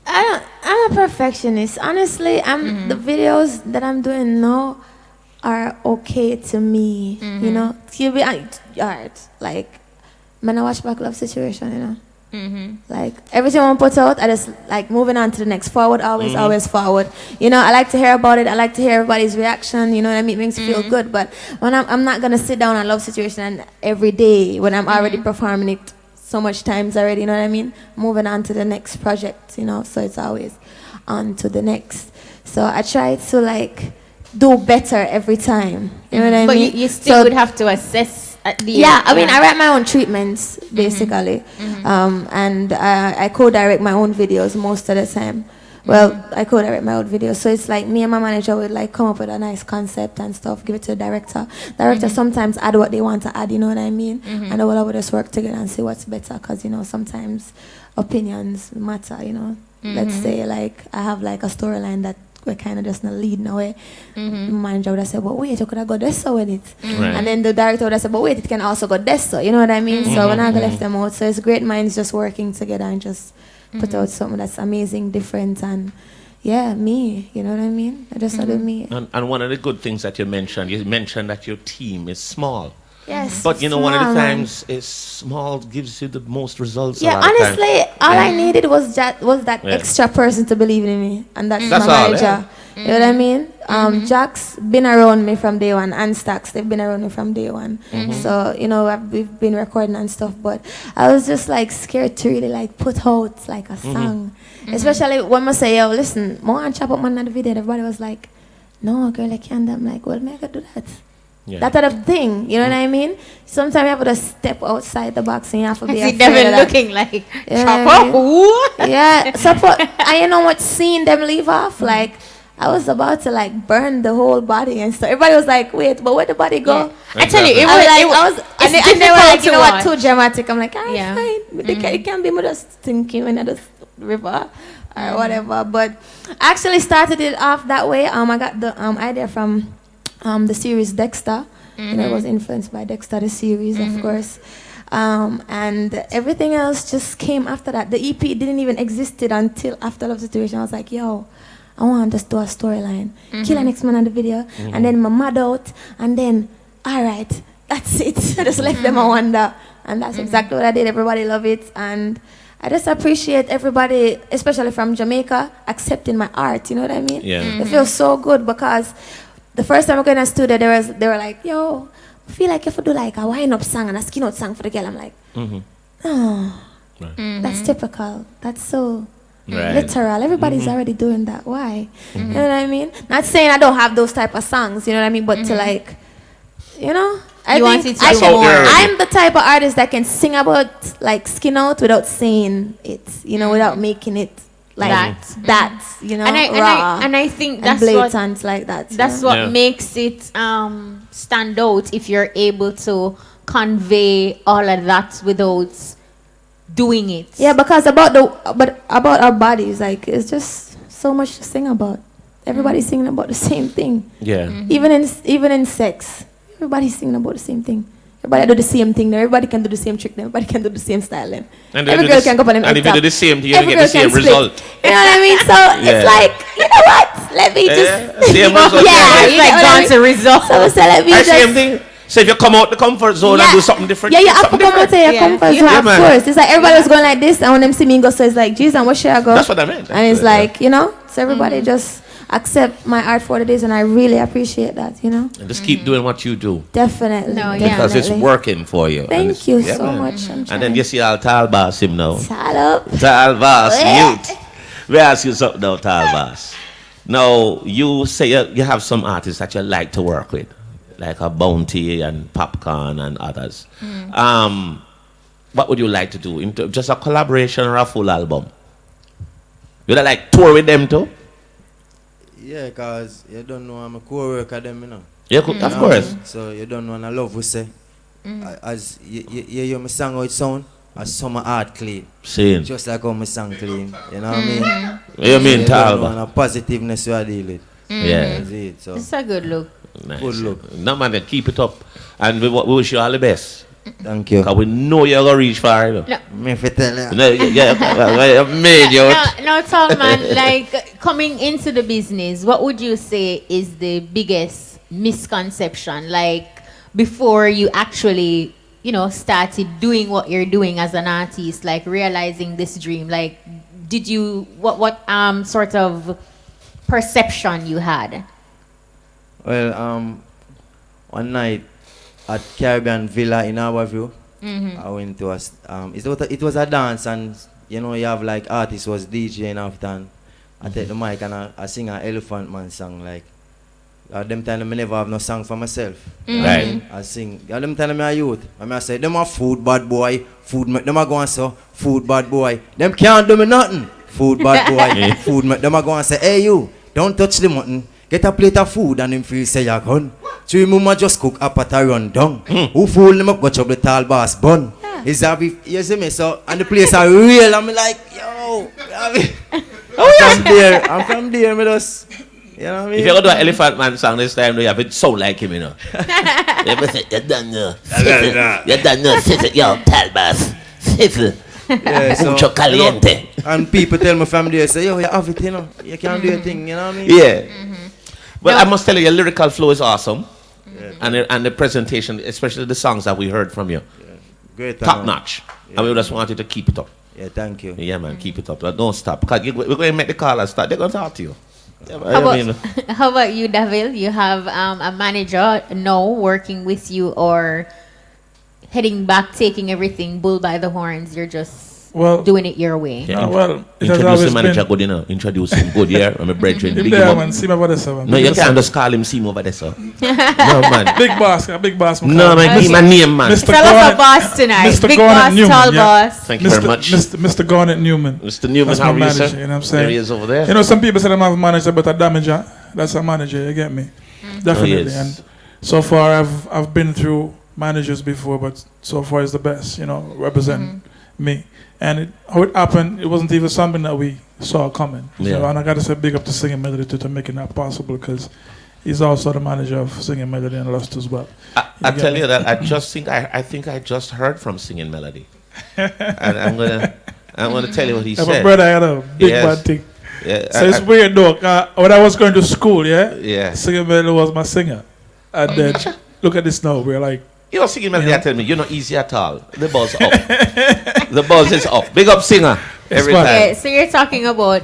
I'm a perfectionist. Honestly, the videos that I'm doing now are okay to me. To be alright. Like when I watch back Love Situation, like everything I put out, I just like moving on to the next. Forward, always forward. I like to hear about it. I like to hear everybody's reaction. What I mean? It makes me feel good. But when I'm not gonna sit down on Love Situation and every day when I'm already performing it so much times already. What I mean? Moving on to the next project. So it's always on to the next. So I try to like do better every time. You know what I mean? But you still would have to assess. I write my own treatments basically, and I co-direct my own videos most of the time. Well, I co-direct my own videos, so it's like me and my manager would like come up with a nice concept and stuff, give it to the director. Director sometimes add what they want to add, you know what I mean? And then we'll just work together and see what's better, because sometimes opinions matter. Let's say like I have like a storyline that we're kind of just not leading away. Manager would have said, but wait, you could have got this so with it. And then the director would have said, but wait, it can also go this so. You know what I mean? So when I left them out, so it's great minds just working together and just put out something that's amazing, different, and me. You know what I mean? I just do me. And one of the good things that you mentioned that your team is small. Yes. But you know, one of the small, man. times is small gives you the most results. Yeah, a lot of times. honestly, all I needed was that Yeah. extra person to believe in me, and that's That's my all, manager. yeah. You know what I mean? Jack's been around me from day one, and Stacks, they've been around me from day one. So, you know, we've been recording and stuff, but I was just like scared to really like put out like a song. Especially when I say, yo, listen, more and chop up man on the video, everybody was like, no, girl, I can't. I'm like, well, make I do that. Yeah. That type of thing, you know what I mean? Sometimes you have to step outside the box and you have to be See afraid Daville of that. looking like You know chopper. what I mean? Yeah, support. And you know what? Seeing them leave off, like I was about to like burn the whole body and stuff. Everybody was like, "Wait, but where the body go?" I tell you, it I was was like, it, I was, it's and they were like, "You know what? difficult Too dramatic." I'm like, "Alright, Yeah. fine. It can be me just thinking in the river or whatever." But I actually started it off that way. I got the idea from the series Dexter. You know, it was influenced by Dexter, the series, of course. And everything else just came after that. The EP didn't even existed until after Love Situation. I was like, yo, I want to just do a storyline. Kill an X-Man on the video. And then my mad out. And then, all right, that's it. I just left them a wonder. And that's exactly what I did. Everybody love it. And I just appreciate everybody, especially from Jamaica, accepting my art. You know what I mean? Yeah. It feels so good because the first time I got in the studio, they were like, yo, I feel like if I do like a wind-up song and a skin-out song for the girl, I'm like, oh, that's typical. That's so literal. Everybody's already doing that. Why? You know what I mean? Not saying I don't have those type of songs, you know what I mean? But to like, you know, I want think it to I be more. I'm the type of artist that can sing about like skin out without saying it, you know, without making it like that, you know, and I think that's blatant like that. That's what makes it stand out if you're able to convey all of that without doing it. Yeah, because about our bodies, like it's just so much to sing about. Everybody's singing about the same thing. Yeah. Even in sex, everybody's singing about the same thing. Everybody do the same thing. Everybody can do the same trick. Everybody can do the same style. And every girl can go up on them. And if you do the same thing, you Every get the girl same can split. result. You know what I mean? So it's like, you know what? Let me just Same result. It's like gone to result. So let me just Same thing. So if you come out the comfort zone and do something different, yeah, you have to something come out of your comfort zone, Yeah, of man. course. It's like everybody was going like this, and when them see me go, so it's like, Jesus, where should I go? That's what I meant. And it's like, you know, so everybody just accept my art for what it is, and I really appreciate that, you know. And just keep doing what you do. Definitely. Because it's working for you. Thank you so much. And then you see all tall boss him now. Tall up. Tall boss, youth. We ask you something now, tall boss. Now, you say you have some artists that you like to work with, like a Bounty and Popcorn and others. What would you like to do? Just a collaboration or a full album? Would I like tour with them too? Yeah, because you don't know I'm a co-worker them, you know. Yeah, of course. So you don't know and I love we say. As you hear my song how it sound, as some art clean. Same. Just like how my song clean. You know what I mean? You mean Talba? Talba? And a positiveness you are dealing with. Yeah. That's it. So. It's a good look. Nice. Good look. No man, then keep it up. And we wish you all the best. Thank you. Because we know you're going to reach far. You know? No. Me fi tell you. No, yeah, made you. No, tall man, like coming into the business, what would you say is the biggest misconception? Like before you actually, you know, started doing what you're doing as an artist, like realizing this dream, like did you, what sort of perception you had? Well, one night at Caribbean Villa in our view, I went to it was a dance, and you know you have like artists was DJing after, and I take the mic and I sing an Elephant Man song like. Them time I never have no song for myself. Right. I sing. Them time I youth. I say them a food bad boy. Food make them a go and so food bad boy. Them can't do me nothing. Food bad boy. Food make them a go and say, hey you, don't touch the mutton. Get a plate of food and him feel say you're gone. So mama just cook up at a run down. Who fool them up, watch up the tall boss bun. Is that you see me? So and the place are real. I'm like, yo. I'm from there, me just. You know what I mean? If you're going to do an Elephant Man song this time, you have it sound like him, you know. You're done now. You're done now. Yo, Talbas. Yeah, so, Mucho caliente. You know, and people tell me from there, say, yo, you have it, you know. You can't do your thing, you know what I mean? Yeah. But I must tell you, your lyrical flow is awesome. and the presentation, especially the songs that we heard from you. Great. Top notch. And we just wanted to keep it up. Yeah, thank you. Yeah, man, keep it up. Don't stop. Because we're going to make the callers start. They're going to talk to you. Yeah, How about you, Daville? You have a manager now working with you, or heading back, taking everything bull by the horns? You're just doing it your way. Yeah, introduce the manager good, Introduce him good, yeah. I'm a brethren. Big him up. No, you can't just call him Sim over there, sir. No, man. Big boss. No, man, give him a name, man. Tell us a boss tonight. Mr. Big Garnet boss, Newman, tall boss. Thank you very much. Mr. Garnet Newman. Mr. Newman, that's how my are you, manager, sir? you know what I'm saying? There he is over there. You know, some people say I'm a manager, but a damager. That's a manager, you get me? Definitely. yes. And so far, I've been through managers before, but so far it's the best, represent me. And how it happened, it wasn't even something that we saw coming. Yeah. And I got to say big up to Singing Melody to making that possible, because he's also the manager of Singing Melody and Lust as well. I tell you that I think I just heard from Singing Melody. And I'm gonna tell you what he said. My brother had a big bad thing. Yeah, so it's weird though. When I was going to school, Yeah. Singing Melody was my singer. And then look at this now, we're like, Singing Melody, tell me, you're not easy at all. The buzz up. The buzz is up. Big up singer every time. Yeah, so you're talking about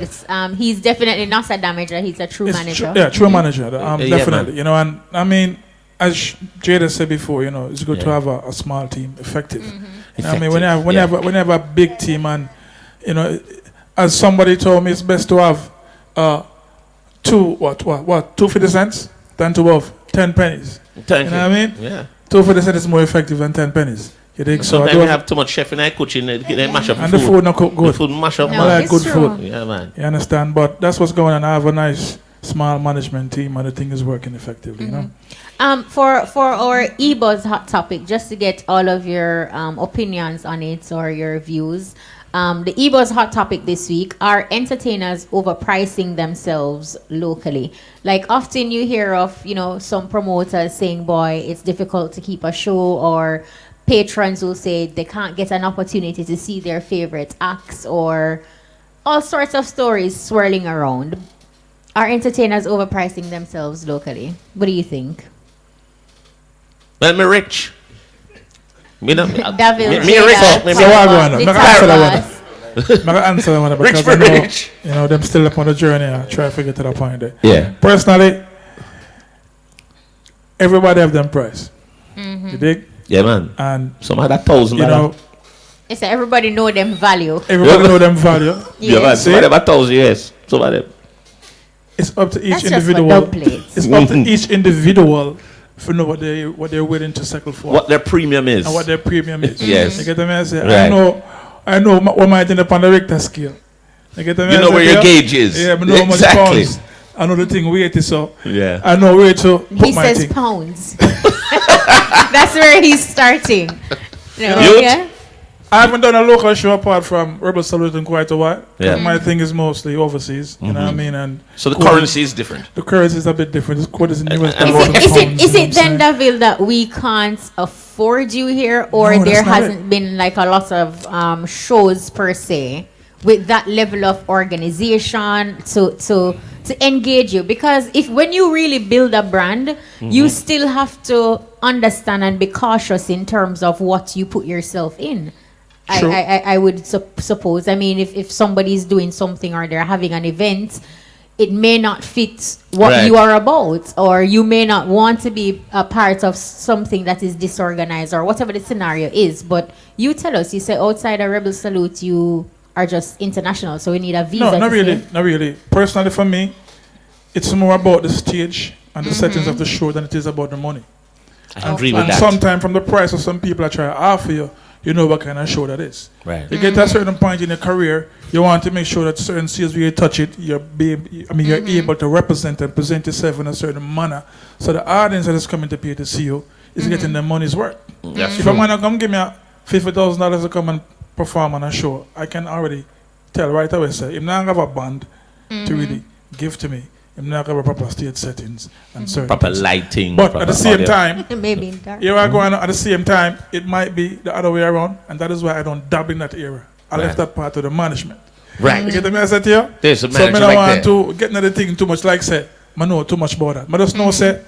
he's definitely not a damager, he's a true manager. True manager. Definitely. Yeah, and I mean, as Jada said before, it's good to have a small team, effective. I mean, when you have a big team, and as somebody told me, it's best to have 2 cents than to have 10 pennies. Thank you know what I mean? Yeah. 2 cents is more effective than 10 pennies. You think so? Sometimes we have too much chef in our kitchen, they mash up and the the food not cook good. The food mash up. I like good food. Yeah, man. You understand? But that's what's going on. I have a nice small management team, and the thing is working effectively. For our eBuzz hot topic, just to get all of your opinions on it or your views. The eBuzz hot topic this week are entertainers overpricing themselves locally. Like often you hear of, some promoters saying, boy, it's difficult to keep a show, or patrons will say they can't get an opportunity to see their favorite acts, or all sorts of stories swirling around. Are entertainers overpricing themselves locally? What do you think? Well, me rich. Daville, answer that one because I know, them still up on the journey. I try to get to that point there. Yeah. Personally, everybody have them price. You dig? Yeah, man. And some had $1,000. It's everybody know them value. Everybody know them value. Yeah, man. Somebody have $1,000, yes. Somebody. It's up to each individual. It's up to each individual to know what they're willing to settle for. What their premium is. And what their premium is. Yes. You get what I say? Right. I know what might end up on the Richter scale. You get what I You know where your gauge is. Yeah, I know how much pounds. I know the thing weight is so. Yeah. I know where to put he my says thing. pounds. That's where he's starting. Yeah. I haven't done a local show apart from Rebel Salute in quite a while. Yeah. My thing is mostly overseas. You know what I mean? And so the currency is different. The currency is a bit different. It's quoted in US dollars. Is it then, Daville, that we can't afford you here, or there hasn't been like a lot of shows per se with that level of organization to engage you? Because when you really build a brand, you still have to understand and be cautious in terms of what you put yourself in. I would suppose. I mean, if somebody's doing something or they're having an event, it may not fit what you are about, or you may not want to be a part of something that is disorganized, or whatever the scenario is. But you tell us, you say outside a Rebel Salute, you are just international, so we need a visa. No, not really. Personally, for me, it's more about the stage and the settings of the show than it is about the money. I agree with that. And sometimes from the price of some people I try to offer you, you know what kind of show that is. Right. You get to a certain point in your career, you want to make sure that certain scenes where you touch it, you're able to represent and present yourself in a certain manner, so the audience that is coming to pay to see you is getting their money's worth. If a man come give me $50,000 to come and perform on a show, I can already tell right away, say, if not have a band to really give to me, if not have a proper stage settings and certain proper things. lighting, but at the same time, maybe in dark. Here I go on, at the same time, it might be the other way around, and that is why I don't dabble in that area. I left that part to the management. Right. You get the message here? There's a so manager I don't right want there. to get another thing too much, like say, I know too much about that. I just know say,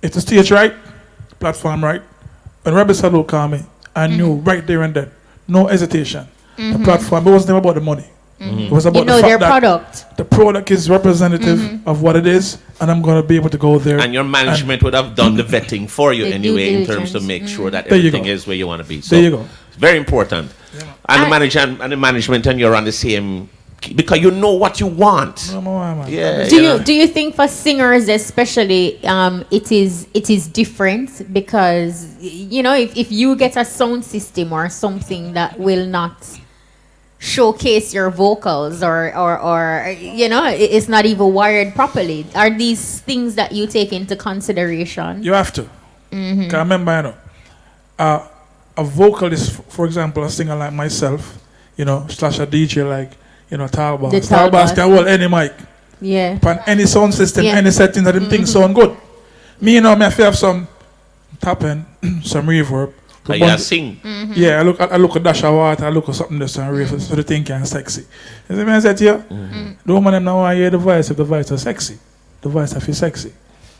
If the stage right, platform right. When Rebel Salute called me, I knew right there and then, no hesitation. The platform, it was never about the money. It was about the fact that the product is representative of what it is, and I'm going to be able to go there. And your management would have done the vetting for you anyway, in terms to make sure that everything is where you want to be. So there you go. It's very important. Yeah. And the management and you're on the same, because you know what you want. Yeah. Do you think for singers especially it is different because if you get a sound system or something that will not showcase your vocals or it's not even wired properly, are these things that you take into consideration? You have to. Because I remember, a vocalist, for example, a singer like myself, slash a DJ like Talbot. Talbot can hold any mic. Yeah. On any sound system, any settings that them things sound good. Me, me have to have some tapping, some reverb. Sing. Yeah, I look at dash of water, I look at something that's on reverb, so the thing can sexy. You see me I said to you? The woman them now want to hear the voice if the voice is sexy. The voice I feel sexy.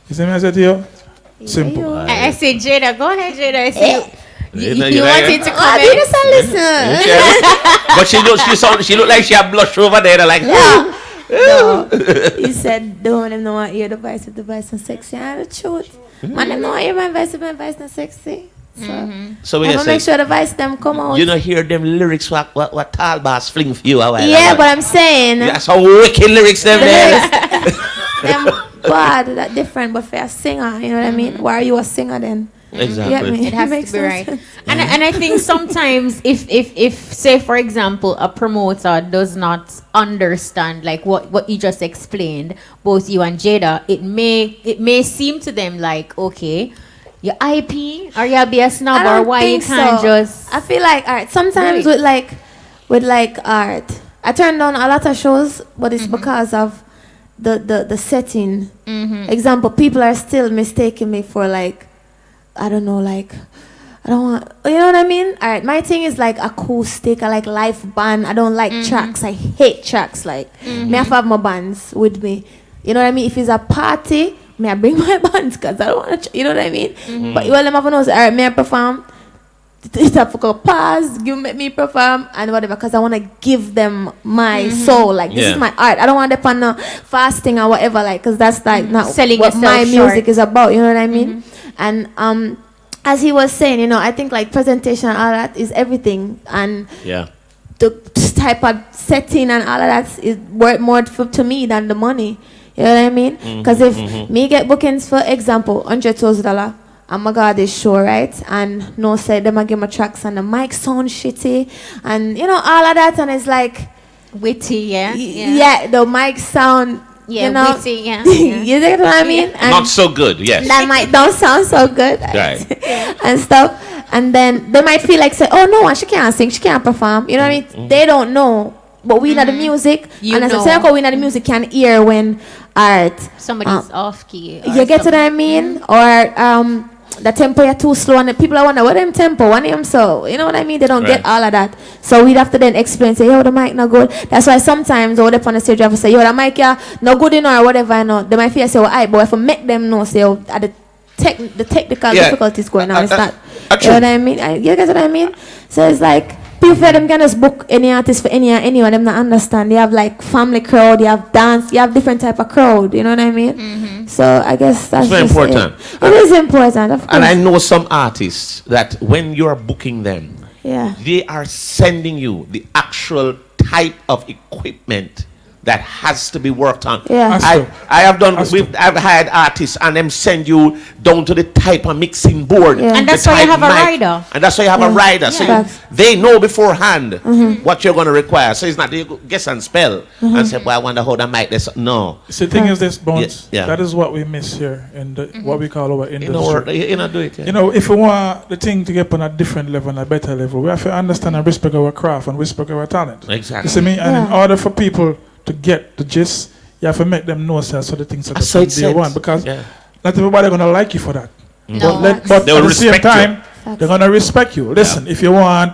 You see me I said to you? Simple. I say Jada, go ahead Jada. I say you wanted to come in. Listen. But she look like she had blush over there like no. He said the woman them don't want to hear the voice if the voice is sexy. And the truth. Man them don't want to hear my voice if my voice not sexy. So we make sure the voice them come out. You don't hear them lyrics what Talbas fling for you. Yeah, but I'm saying that's how wicked lyrics them there. Them bad, that different, but for a singer, you know what I mean? Why are you a singer then? Exactly. It has to be right. And I think sometimes if say for example a promoter does not understand like what you just explained, both you and Jada, it may seem to them like, okay, your IP or you'll be a snob or why you can't just. I feel like art sometimes with like art. I turn down a lot of shows, but it's because of the setting. Example, people are still mistaking me for like, I don't know, like I don't want, you know what I mean? Alright, my thing is like acoustic, I like live band. I don't like tracks. I hate tracks. Like me have to have my bands with me. You know what I mean? If it's a party, may I bring my bands because I don't want to, you know what I mean? But you all them have to know, alright, may I perform? It's have to go pause, me perform and whatever, because I want to give them my soul. Like this is my art. I don't want to depend on fasting or whatever, like, because that's like not selling what my music is about. You know what I mean? And as he was saying, I think like presentation and all that is everything, and the type of setting and all of that is worth more to me than the money. You know what I mean? Because if me get bookings, for example, $100,000, and my God is show, right? And no say them I give my tracks and the mic sound shitty and all of that, and it's like witty, the mic sound witty, you get what I mean? And not so good, yes. That mic don't sound so good, right? And stuff, and then they might feel like say, oh no, she can't sing, she can't perform. You know what I mean? They don't know. But we know the music, and as a circle, we know the music can hear when art somebody's off key. You get what I mean? Or the tempo is too slow, and the people are wonder what them tempo, what them so. You know what I mean? They don't get all of that. So we'd have to then explain, say, yo, the mic not good. That's why sometimes when they're on the stage, you have to say, yo, the mic not good enough or whatever. They might feel say, well, I but if I make them know, say, oh, the technical difficulties going on. It's not. You know what I mean? You get what I mean? So it's like, people them can just book any artist for anyone them not understand. They have like family crowd, you have dance, you have different type of crowd, you know what I mean? So I guess that's very important. It is important, of course. And I know some artists that when you're booking them, they are sending you the actual type of equipment that has to be worked on. I have done. I've hired artists and them send you down to the type of mixing board. And that's why you have a rider. And that's why you have a rider. So they know beforehand what you're going to require. So it's not you guess and spell and say, well, I wonder how that mic this. No. So the thing is this, Bones. That is what we miss here in what we call our industry. If we want the thing to get on a different level, a better level, we have to understand and respect our craft and respect our talent. Exactly. You see me? And in order for people to get the gist, you have to make them know so the things that they want, because not everybody gonna like you for that. No. But at the same time, they're gonna respect you. Listen, if you want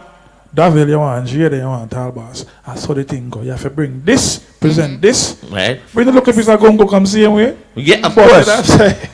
Daville, you want Jada, you want Talbas. I saw the thing go. You have to bring this, present this. Right. Bring the look if it's a gongo come see him way. Yeah, of course.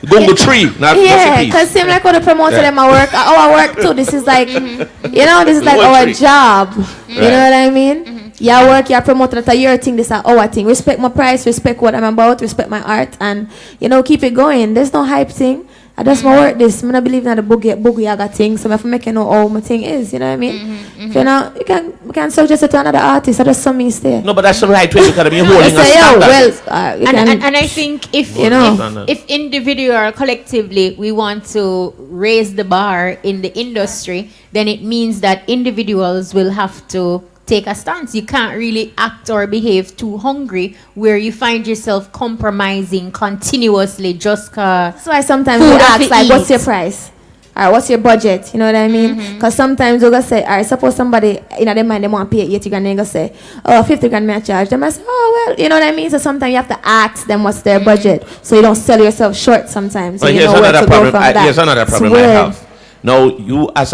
Gongo 3, not yeah, because seem like when the promoter them I work, our work too. This is like, you know, this is like our job. You know what I mean? Your work, your promoter, that's your thing. This is our thing. Respect my price, respect what I'm about, respect my art, and you know, keep it going. There's no hype thing. I just my work this. I don't believe in the boogie yaga thing. So if I make you know how my thing is, you know what I mean? If you know, you can suggest it to another artist. I just some me stay. No, but that's the right way. You gotta be holding a standard. Well, and I think if you know, if individually or collectively we want to raise the bar in the industry, then it means that individuals will have to take a stance. You can't really act or behave too hungry where you find yourself compromising continuously just cause. That's why sometimes we ask like, what's your price? Or what's your budget? You know what I mean? Because sometimes we're going to say, all right, suppose somebody in their mind, they want to pay 80 grand, they're going to say, oh, 50 grand may I charge them. I say, oh, well, you know what I mean? So sometimes you have to ask them what's their budget so you don't sell yourself short sometimes. So well, here's another problem. Here's another problem I have. Now, you as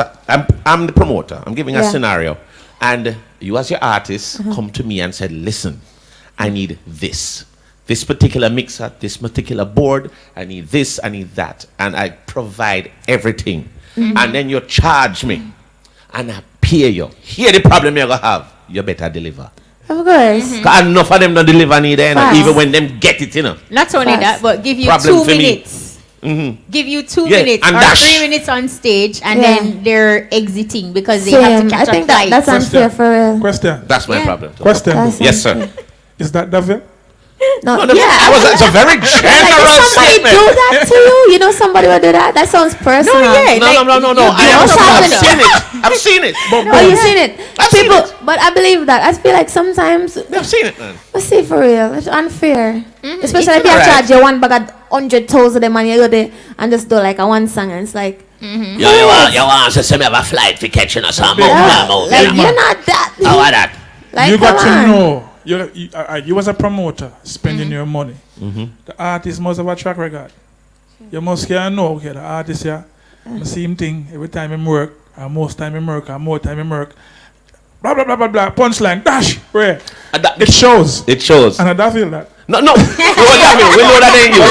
I'm the promoter. I'm giving a scenario. And you as your artist come to me and said, listen, I need this particular mixer, this particular board, I need this, I need that. And I provide everything. And then you charge me and I pay you. Here the problem you're going to have. You better deliver. Of course. Because enough of them don't deliver neither, even when them get it, you know. Not only that, but give you problem 2 minutes. Give you 2 minutes or 3 minutes on stage and then they're exiting because they have to catch I think a flight. That's unfair for real. Question. That's my problem. Question. Yes, sir. Is that Daville? No, it's a very general statement. Do that to you? You know somebody will do that? That sounds personal. No. I've seen it. You've seen it. But I believe that. I feel like sometimes I've seen it, man. Let's see for real. It's unfair. Especially if you charge you one bag of 100,000 them and you go there and just do like a one song and it's like you want to say me have a flight for catching us on you're not that. How are that? Like, you got to know. You as a promoter spending your money. The artist must have a track record. You must know, okay, the artist here, the same thing every time he work, or most time he work, or more time he work. Blah blah blah blah blah. Punchline, dash, where it shows. It shows. And I don't feel that. No. We know that ain't you. We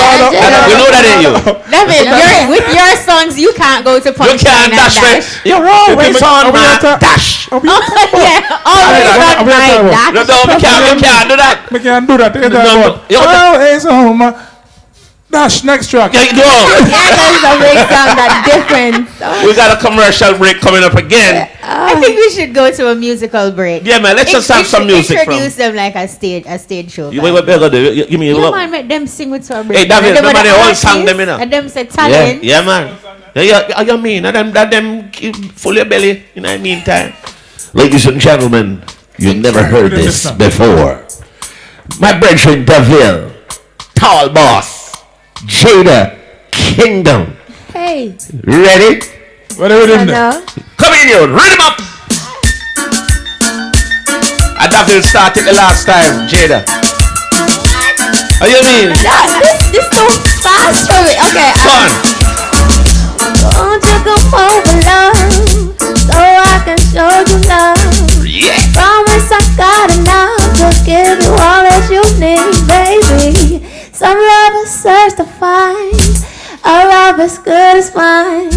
know that ain't you. Daville, with your songs, you can't go to punchline. You can't dash. You're always on my dash. Always on my dash. No, we can't do that. We can't do that. Always on my dash. Next track. Yeah, go. There's a break sound that different. We got a commercial break coming up again. I think we should go to a musical break. Yeah, man. Let's just have some music. Introduce them like a stage show. What we're gonna do? Give me a look. Man, make them sing with some break. Hey, Daville, remember the whole song them, you know. And them say talent. Yeah, man. You mean that them full your belly in the meantime. Ladies and gentlemen, you've never heard this before. My brethren, Daville, Tall Boss, Jada Kingdom. Hey. Ready? What are we doing there? Come in, you. Rhythm up. And Daville started the last time, Jada. How you mean? This too fast for me. Okay. Come on. Won't you come over, love, so I can show you love? Yeah. Promise I got enough to give you all that you need, baby. Some lovers search to find a love as good as mine.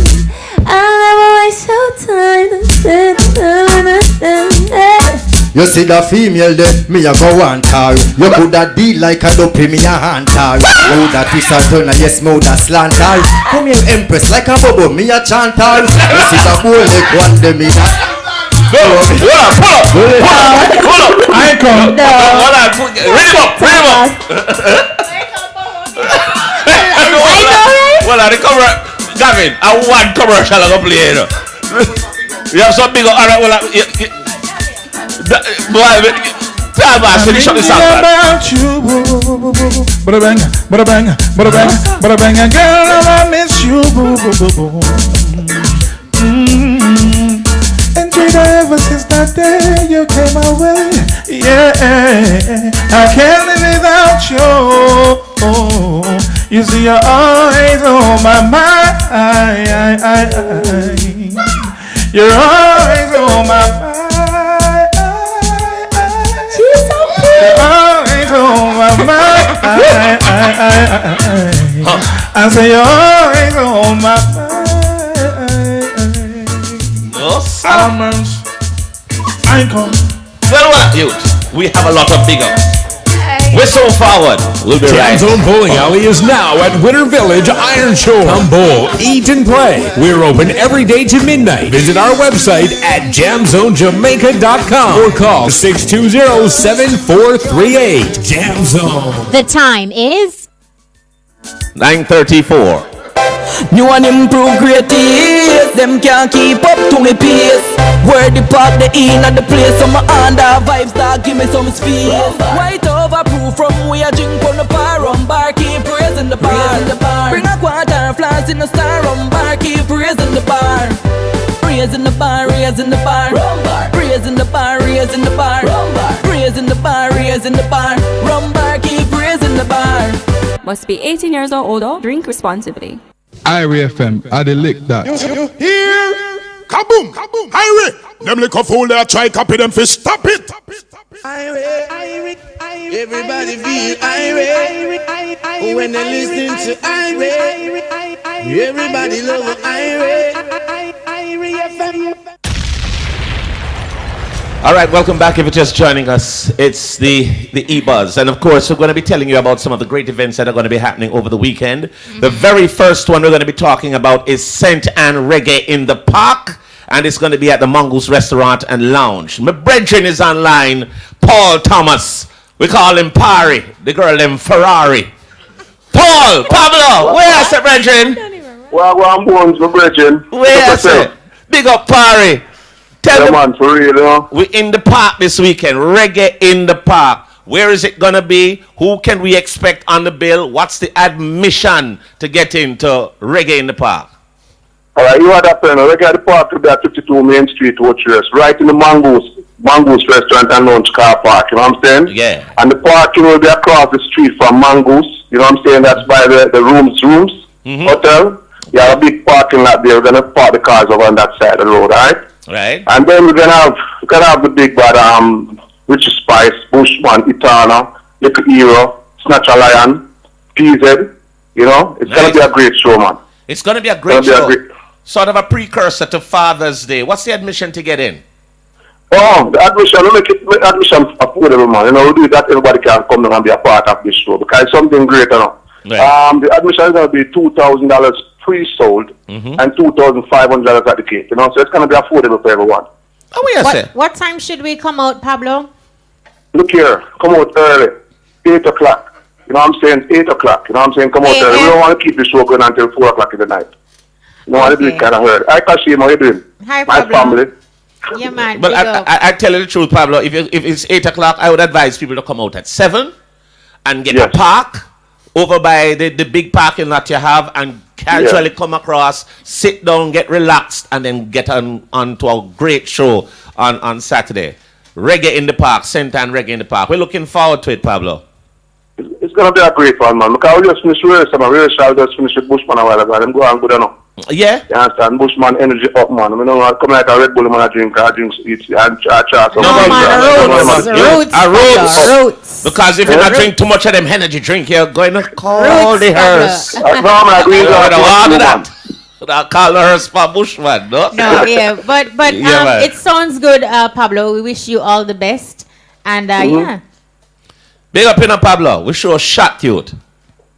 I'll never waste your time. You see the female there, me a go want her. You coulda deal like a dopey, me a hand her. You that twist and turn, yes, me woulda slant her. Come here, empress, like a bubble, me a chant her. You see the whole leg one day, me a... Pull up. I ain't come. Hold on. Rev up. Well, the cover, Gavin, I want commercial I'm gonna play, you know. You have some big, alright, well, finish up the song, man. About you, bada bang, bada bang, bada bang, bada bang, and girl, I miss you, And Jada, ever since that day you came my way, yeah, I can't live without you. You see, you're always on my mind. You're always on my mind. I say you're always on my mind. No, sir. Almonds. I come. Well, what, youth? We have a lot of big ups. We're so forward. We'll be right. Jam Zone Bowling Alley is now at Winter Village Iron Shore. Come bowl, eat, and play. We're open every day to midnight. Visit our website at jamzonejamaica.com or call 620-7438. Jam Zone. The time is 9:34. New and improved creative. Them can't keep up to me pace. Where the park, the in and the place. Some under vibes that give me some space. White overproof from we a drink on the bar. Rum bar, keep praising the bar. Bring a quarter flask in the star. Rum bar, keep praising the bar. Raising the bar, raising the bar. Raising the bar, raising the bar. Raising the bar, raising the bar. Rum bar, keep raising the bar. Must be 18 years or older. Drink responsibly. Irie FM, I dey lick that. You hear? Kaboom! Kaboom! Irie! Them little fool there try copy them fish. Stop it! Irie, everybody feel Irie. When they listen to Irie, everybody love Irie. Irie FM. All right, welcome back. If you're just joining us, it's the E-Buzz. And of course, we're going to be telling you about some of the great events that are going to be happening over the weekend. Mm-hmm. The very first one we're going to be talking about is Scent and Reggae in the Park. And it's going to be at the Mongoose Restaurant and Lounge. My brethren is online, Paul Thomas. We call him Pari. The girl named Ferrari. Paul, Pablo, where is it, brethren? Well, I'm born to brethren. Where is it? Big up, Pari. Tell them, man, for real, you know? We're in the park this weekend. Reggae in the Park. Where is it gonna be? Who can we expect on the bill? What's the admission to get into Reggae in the Park? Alright, you had that plan. Reggae at the park to be at 52 Main Street, Watchers, right in the Mongoose Restaurant and Lounge car park, you know what I'm saying? Yeah. And the parking will be across the street from Mongoose, you know what I'm saying? That's by the rooms hotel. Yeah, a big parking lot there. We're gonna park the cars over on that side of the road, alright? Right. And then we're gonna have the big bad Richie Spice, Bushman, Itana, Little Hero, Snatch a Lion, PZ. You know, it's gonna be a great show, man. It's gonna be a great show. Sort of a precursor to Father's Day. What's the admission to get in? Oh, the admission, we make admission affordable, man. You know, we do that everybody can come down and be a part of this show because it's something great, you know. Right. The admission is gonna be $2,000 pre-sold and $2,500 at the gate. You know, so it's gonna be affordable for everyone. Oh, yes, what time should we come out, Pablo? Look here, come out early, 8 o'clock. You know what I'm saying? 8 o'clock. You know what I'm saying? Come out early. We don't want to keep the show going until 4 o'clock in the night. You know, I do it kind of hurt. Hi, Kashim, how you doing? Hi, my Pablo. family. Yeah, man. But I tell you the truth, Pablo. If it's 8 o'clock, I would advise people to come out at 7 and get a park over by the big parking lot you have and casually come across, sit down, get relaxed, and then get on to a great show on Saturday. Reggae in the Park, Scent and Reggae in the Park. We're looking forward to it, Pablo. It's going to be a great one, man. Because we just finished rehearsal, man. Rehearsal just finished with Bushman a while ago. I'm going good enough. Yeah? You understand? Bushman energy up, man. I mean, I come like a Red Bull, man. I drink, eat, and chat. Roots. Because if you not drink too much of them energy drink, you're going to call the hearse. No, man, I agree with that. I'll call the hearse for Bushman, no? No, yeah. But it sounds good, Pablo. We wish you all the best. And, yeah. Big up in Pablo. We sure shot you.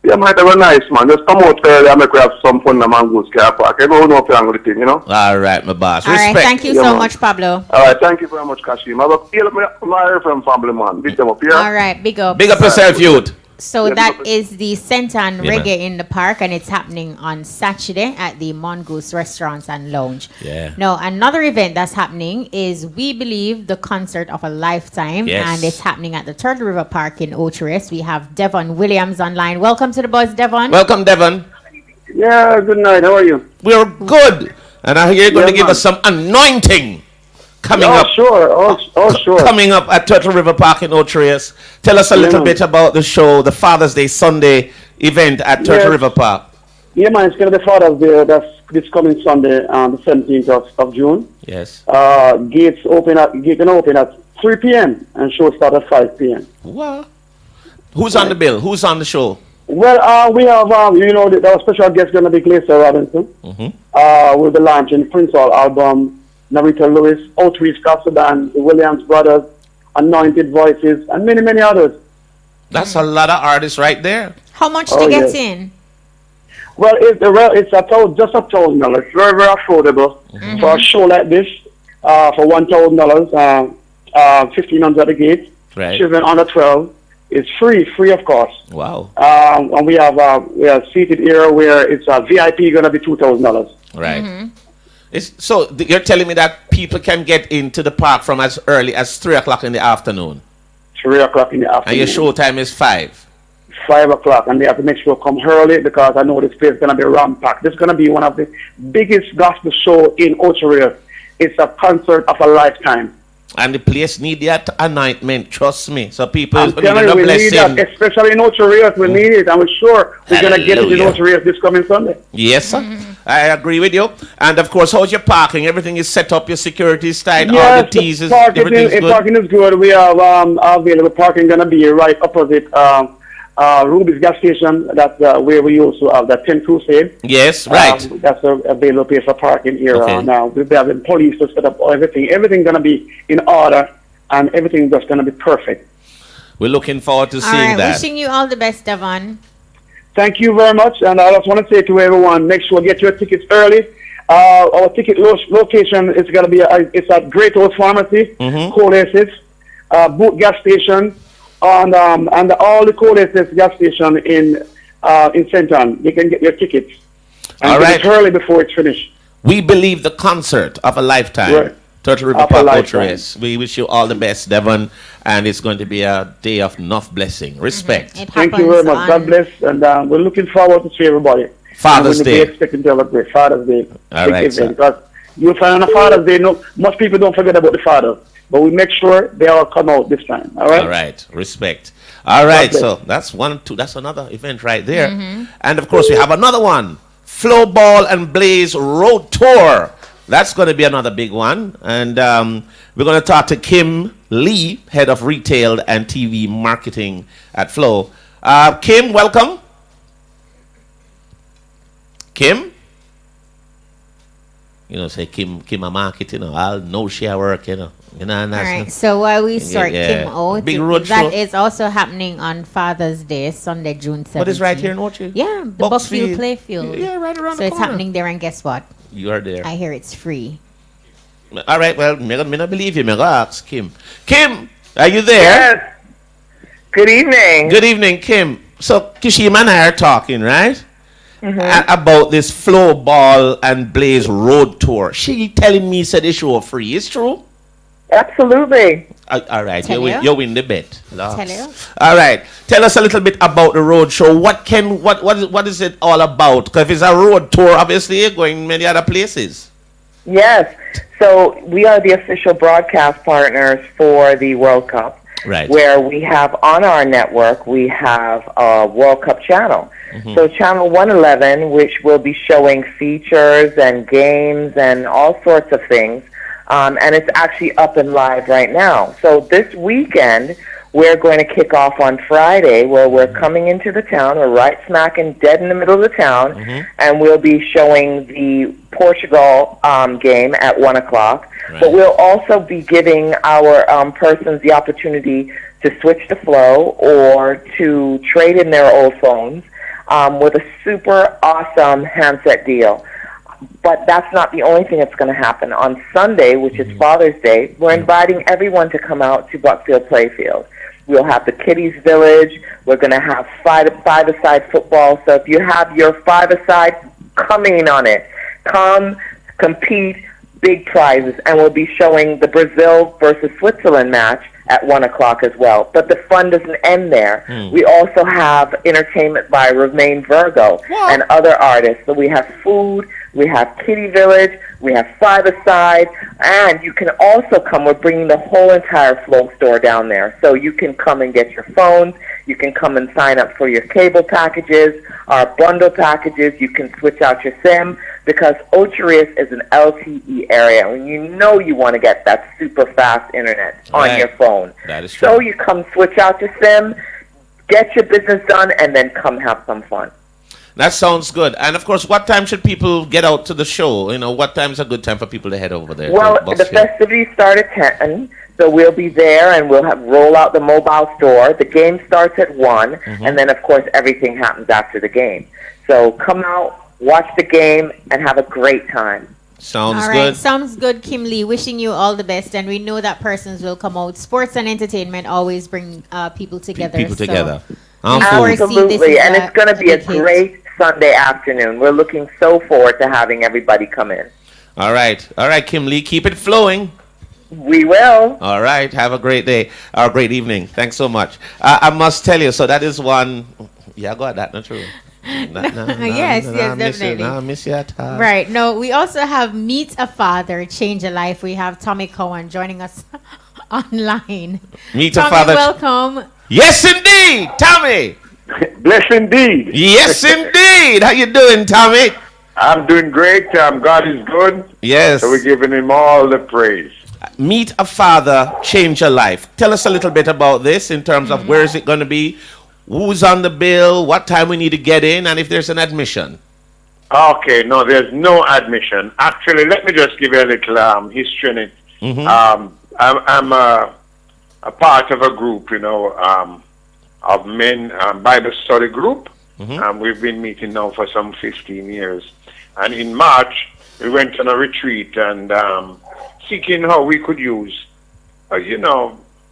Yeah, man, they were nice, man. Just come out early and make we have some fun in the Mongoose car park. Everyone know if you're angry thing, you know? All right, my boss. All right, thank you so much, Pablo. All right, thank you very much, Kashim. I will feel my from family, man. Big them up here. All right, big up. Big up yourself, youth. So that is the Scent and Reggae in the Park, and it's happening on Saturday at the Mongoose Restaurants and Lounge. Yeah. Now, another event that's happening is We Believe, the concert of a lifetime, and it's happening at the Turtle River Park in Ocherest. We have Devon Williams online. Welcome to the buzz, Devon. Welcome, Devon. Yeah, good night. How are you? We're good. And I hear you're going to give us some anointing. Coming up, sure. Coming up at Turtle River Park in Ocherest. Tell us a little bit about the show, the Father's Day Sunday event at Turtle River Park. Yeah, man, it's going to be Father's Day. That's this coming Sunday on the 17th of June. Yes. Gates open at 3 p.m. and show start at 5 p.m. Wow. Who's on the bill? Who's on the show? Well, we have, our special guest going to be Glacier Robinson. We'll be launching Prince Hall album, Narita Lewis, Outreach Cassidan, the Williams Brothers, Anointed Voices, and many, many others. That's a lot of artists right there. How much to get in? Well, just $1,000. It's very, very affordable for a show like this. For $1,000, $1,500 at the gate. Right. Children under 12. It's free of course. Wow. And we have seated area where it's a VIP going to be $2,000. Right. So you're telling me that people can get into the park from as early as 3 o'clock in the afternoon? 3 o'clock in the afternoon. And your show time is 5? 5 o'clock, and they have to make sure come early because I know this place is going to be ram-packed. This is going to be one of the biggest gospel show in Ocho. It's a concert of a lifetime. And the place need that anointment, trust me. So people I'm telling you, we need that, especially in Ocho Rios, we need it, and we're sure we're going to get it in Ocho Rios this coming Sunday. Yes, sir. I agree with you. And of course, how's your parking? Everything is set up, your security is tight, all Yes, the teasers, parking is good. We have available parking going to be right opposite Ruby's gas station. That's where we also have that 10 Crusade. Yes, right. That's a available place for parking here. Okay. Now we'll be having police to set up everything. Everything's going to be in order, and everything's just going to be perfect. We're looking forward to seeing All right, that. wishing you all the best, Devon. Thank you very much, and I just want to say to everyone, make sure you get your tickets early. Our ticket location is going to be it's at Great Oaks Pharmacy, Colesis, Boot Gas Station, and all the Colesis gas station in St. Ann. You can get your tickets. And All get right. it early before it's finished. We believe the concert of a lifetime. Right. Turtle River Of a Park lifetime. Ultra. We wish you all the best, Devon, and it's going to be a day of enough blessing. Respect. Thank you very much. God bless, and we're looking forward to see everybody. Father's And Day. we're expecting to have a great Father's Day. All big right, event, sir. because you'll find on a Father's Day, most people don't forget about the Father, but we make sure they all come out this time. All right. All right. Respect. All right. bless. So that's one, two. That's another event right there. And of course, we have another one. Flow Ball and Blaze Road Tour. That's going to be another big one. And we're going to talk to Kim Lee, Head of Retail and TV Marketing at Flow. Kim, welcome. Kim? You know, say Kim a market, you know. I'll know she a work, you know. You know, and All that's right, so while we sort Yeah. Kim out, Big road that show. is also happening on Father's Day, Sunday, June 17th. But it's right here in Ochi? Yeah, the Bucksfield. Buckfield Playfield. Yeah, right around So the it's corner. happening there, and guess what? You are there. I hear it's free. All right, well, me not believe you. Me go ask Kim. Kim, are you there? Yes. Good evening. Good evening, Kim. So Kishima and I are talking, right? About this Flow Ball and Blaze Road Tour. She telling me said the show free. Is true? Absolutely. All right, Tell you? you win the bet. Lost. Tell you? All right, tell us a little bit about the road show. What is it all about? Because if it's a road tour, obviously you're going many other places. Yes. So we are the official broadcast partners for the World Cup. Right. Where we have on our network, we have a World Cup channel. So channel 111, which will be showing features and games and all sorts of things. And it's actually up and live right now. So this weekend, we're going to kick off on Friday, where we're coming into the town. We're right smack and dead in the middle of the town, and we'll be showing the Portugal game at 1 o'clock. But we'll also be giving our persons the opportunity to switch to Flow or to trade in their old phones with a super awesome handset deal. But that's not the only thing that's going to happen. On Sunday, which is Father's Day, we're inviting everyone to come out to Buckfield Playfield. We'll have the Kiddies Village. We're going to have five-a-side football. So if you have your five-a-side, come in on it. Come, compete, big prizes. And we'll be showing the Brazil versus Switzerland match at 1 o'clock as well. But the fun doesn't end there. We also have entertainment by Remain Virgo and other artists. So we have food, we have Kitty Village, we have five-a-side, and you can also come. We're bringing the whole entire Flow store down there. So you can come and get your phones. You can come and sign up for your cable packages, our bundle packages. You can switch out your SIM because Ocherius is an LTE area. And you know you want to get that super fast internet on Right. your phone. That is true. So you come switch out your SIM, get your business done, and then come have some fun. That sounds good. And of course, what time should people get out to the show? You know, what time is a good time for people to head over there? Well, the festivities start at 10, so we'll be there and we'll roll out the mobile store. The game starts at 1, and then, of course, everything happens after the game. So come out, watch the game, and have a great time. Sounds all right, good. Sounds good, Kim Lee. Wishing you all the best, and we know that persons will come out. Sports and entertainment always bring people together. Absolutely, and it's going to be a great Sunday afternoon. We're looking so forward to having everybody come in. All right, Kim Lee, keep it flowing. We will. All right, have a great day or a great evening. Thanks so much. I must tell you, so that is one. Yeah, go at that, not true. Yes, definitely. I miss you at all. Right. No, we also have Meet a Father, Change a Life. We have Tommy Cohen joining us online. Meet Tommy, a Father. Welcome. Yes, indeed, Tommy. Bless indeed. Yes, indeed. How you doing, Tommy? I'm doing great. God is good. Yes. So we're giving him all the praise. Meet a Father, Change a Life. Tell us a little bit about this in terms of where is it going to be, who's on the bill, what time we need to get in, and if there's an admission. Okay, no, there's no admission. Actually, let me just give you a little history in it. I'm a part of a group, of men Bible study group. We've been meeting now for some 15 years. And in March, we went on a retreat and seeking how we could use,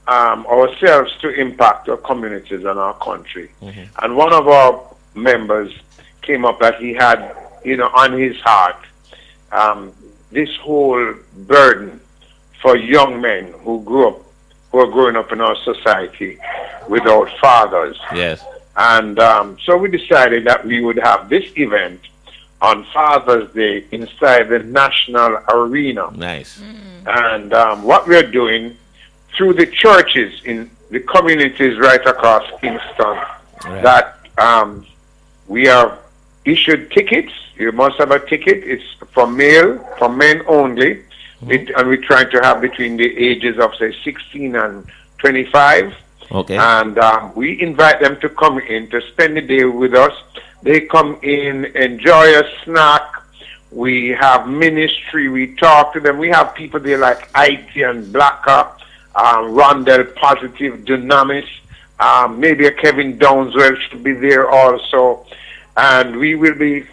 ourselves to impact our communities and our country. And one of our members came up that he had, on his heart, this whole burden for young men who are growing up in our society without fathers. Yes. And so we decided that we would have this event on Father's Day inside the National Arena. Nice. And what we're doing through the churches in the communities right across Kingston, that we have issued tickets. You must have a ticket. It's for men only. And we're trying to have between the ages of, say, 16 and 25. Okay. And we invite them to come in to spend the day with us. They come in, enjoy a snack. We have ministry. We talk to them. We have people there like IT and Blacker, Rondell Positive, Dynamis, maybe a Kevin Downswell should be there also. And we will be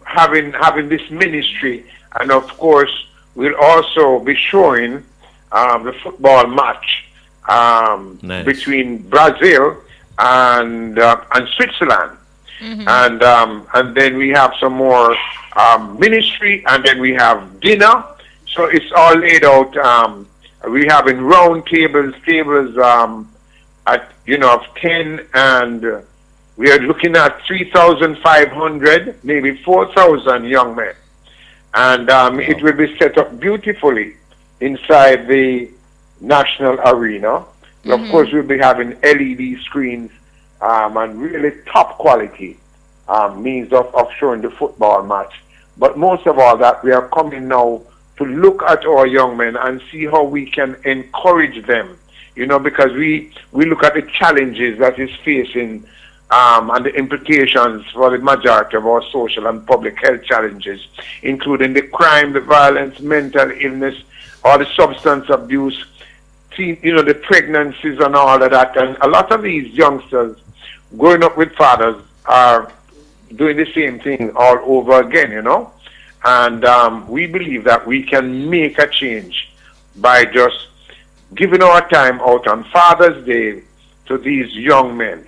having this ministry, and of course we'll also be showing the football match between Brazil and Switzerland, and then we have some more ministry, and then we have dinner. So it's all laid out. We have in round tables at of 10, and we are looking at 3,500, maybe 4,000 young men. And it will be set up beautifully inside the National Arena. Of course, we'll be having LED screens and really top quality means of showing the football match. But most of all that, we are coming now to look at our young men and see how we can encourage them, because we look at the challenges that is facing and the implications for the majority of our social and public health challenges, including the crime, the violence, mental illness, or the substance abuse, the pregnancies and all of that. And a lot of these youngsters growing up with fathers are doing the same thing all over again, And we believe that we can make a change by just giving our time out on Father's Day to these young men.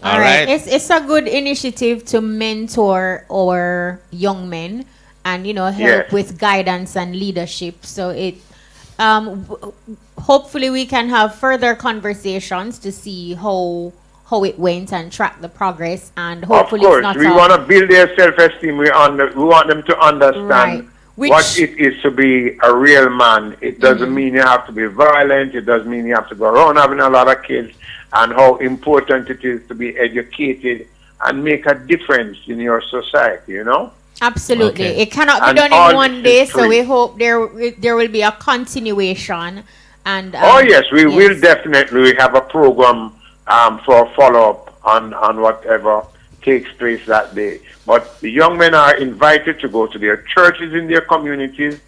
All right. It's a good initiative to mentor our young men and help with guidance and leadership. So it hopefully we can have further conversations to see how it went and track the progress, and hopefully of course we want to build their self-esteem. We want them to understand what it is to be a real man. It doesn't mean you have to be violent. It doesn't mean you have to go around having a lot of kids, and how important it is to be educated and make a difference in your society, Absolutely. Okay. It cannot be done in one day, so we hope there will be a continuation And oh yes, we will definitely have a program for follow-up on whatever takes place that day. But the young men are invited to go to their churches in their communities.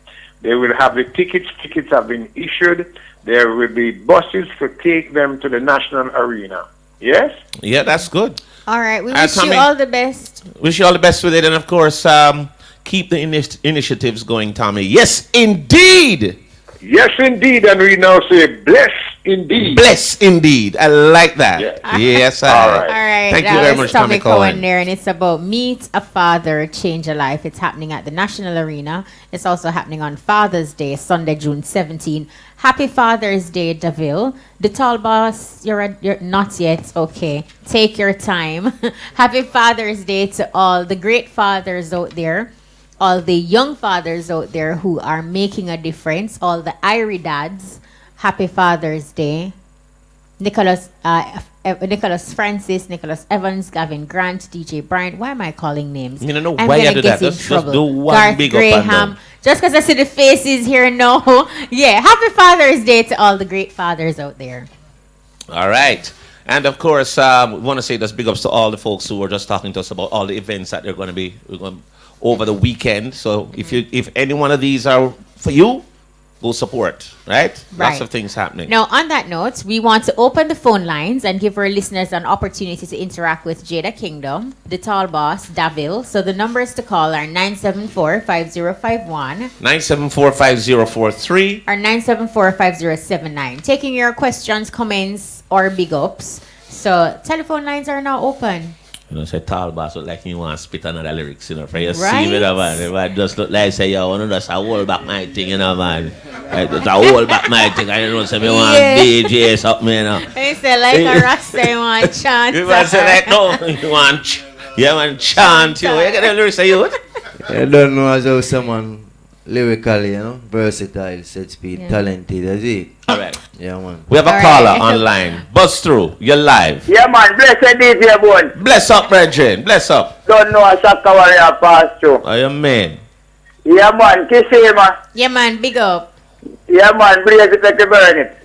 They will have the tickets. Tickets have been issued. There will be buses to take them to the national arena. Yes? Yeah, that's good. All right. We wish you all the best. Wish you all the best with it. And of course, keep the initiatives going, Tommy. Yes, indeed. Yes, indeed. And we now say, bless indeed. Bless indeed. I like that. Yes, all right. All right. Thank you very much, Tommy Cohen. There, and it's about Meet a Father, Change a Life. It's happening at the National Arena. It's also happening on Father's Day, Sunday, June 17. Happy Father's Day, Daville. The tall boss, you're not yet. Okay. Take your time. Happy Father's Day to all the great fathers out there. All the young fathers out there who are making a difference, all the Irie dads, happy Father's Day. Nicholas Francis, Nicholas Evans, Gavin Grant, DJ Bryant. Why am I calling names? You know I'm why gonna you do get that. in Just trouble. do one Garth big Graham. up and down. Just because I see the faces here, no. Yeah, happy Father's Day to all the great fathers out there. All right. And of course, we want to say just big ups to all the folks who were just talking to us about all the events that they're going to be over the weekend. So if any one of these are for you, go support, right? Lots of things happening. Now, on that note, we want to open the phone lines and give our listeners an opportunity to interact with Jada Kingdom, the tall boss, Daville. So the numbers to call are 974-5051, 974-5043, or 974-5079. Taking your questions, comments, or big ups. So telephone lines are now open. You know, say tall boss look like you want to spit another lyrics, you know, for you Right. see me, man. If I just look like say, yo, I want to just hold back my thing, you know, man. Just hold back my thing. I don't know, say me want DJ or something, you know. And he said, like a Rasta, you want chant. You want to say like, no, you want chant, you. You get the lyrics, say you. I don't know as how someone lyrically, you know, versatile, set speed, talented, that's it. All right. Yeah, man. We have a caller online. Buzz through. You're live. Yeah, man. Bless the DJ, boy. Bless up, Brethren. Bless up. Don't know a Shaka Warrior pass through. I am man. Yeah, man. Kiss him, man. Yeah, man. Big up. Yeah, man. Blaze it like you burn it.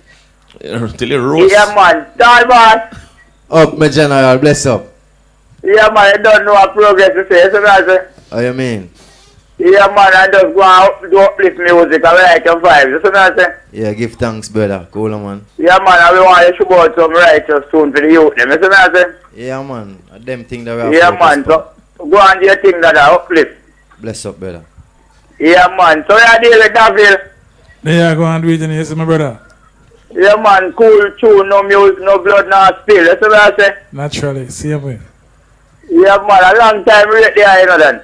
Till you roast. Yeah, man. Tall boss. Up, my general, bless up. Yeah, man. I don't know what progress to say. So that's it. How you mean? Yeah, man. I just go out, do uplift music. I like your vibes. So that's it. Yeah, give thanks, brother. Cool, man. Yeah, man. I want you to show out some righteous soon for the youth. So that's it. Yeah, man. Them thing that we Yeah, man. So go on do your thing that I uplift. Bless up, brother. Yeah, man. So you deal with Daville. Yeah, go and do it in here, my brother. Yeah, man. Cool tune, no music, no blood, no spill. That's what I say. Naturally, see you, boy. Yeah, man. A long time right there, you know then.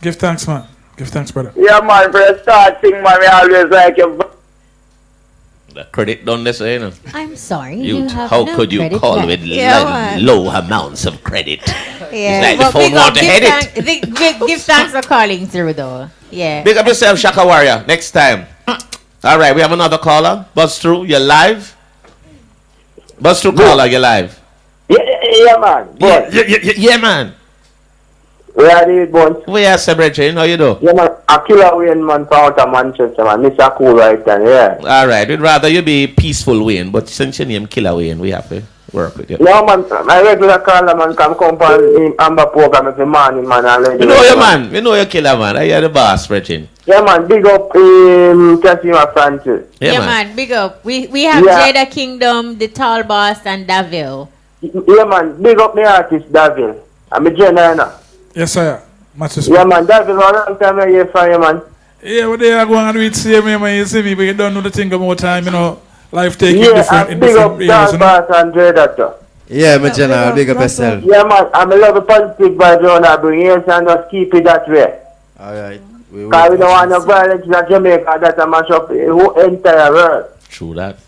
Give thanks, man. Give thanks, brother. Yeah, man. For the start thing, man, we always like you. The credit done this, you know. I'm sorry. You have how no could you credit call left. with Yeah, low amounts of credit? Yeah, It's like the but phone big want up, to give head it. give thanks for calling through, though. Yeah. Big up yourself, Shaka Warrior. Next time. All right, we have another caller. Buzz through. You're live. Buzz through caller. You're live. Yeah, man. Yeah, man. Where are these boys? Where are Sebretchen? How you do? Yeah, man. A killer Wayne, man, from out of Manchester, man. Mr. Cool right then, yeah. All right, we'd rather you be peaceful Wayne, but since your name Killer Wayne, we have to work with you. No, man. My regular caller, man, can come on Amber program every morning, man. We know you, man. We know you Killer, man. I hear the boss, Bretchen. Yeah, man. Big up Casimir Francis. Yeah, man. Big up. We have Jada Kingdom, the tall boss, and Daville. Yeah, man. Big up my artist, Daville. I'm a general. Yes, sir. Much respect. Yeah, man. Daville, a long time I hear from you, man. Yeah, but they are going to do it same way, man. You see me, but you don't know the thing more time, you know. Life taking different in big up different areas, you know. Boss and Jada. Yeah, my general, big up yourself. Yeah, man. I'm a love a positive vibes around that bring yes, and just keep it that way. Alright. Because we don't want no violence in Jamaica that a mash up the whole entire world. True that.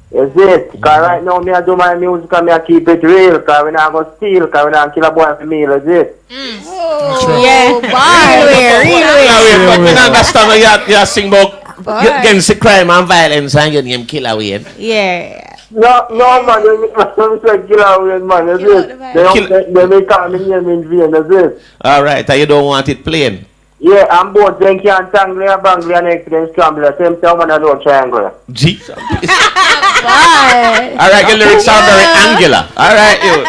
Is it? Because right now, me I do my music and me I keep it real. Because we not going to steal. Because we not kill a boy for me. Is it? Oh, yeah. But we don't understand what you sing about against the crime and violence and your name Killer Wayne. Yeah. No, man. They say killer Wayne, man. Is it? They may call me name in vain. Is it? All right, and you don't want it plain. Yeah, I'm both Denki and Tanglia, Banglia, and Experience Scrambler. Same time when I do triangle. Jesus. Bye. All right, your lyrics are very angular. All right, you.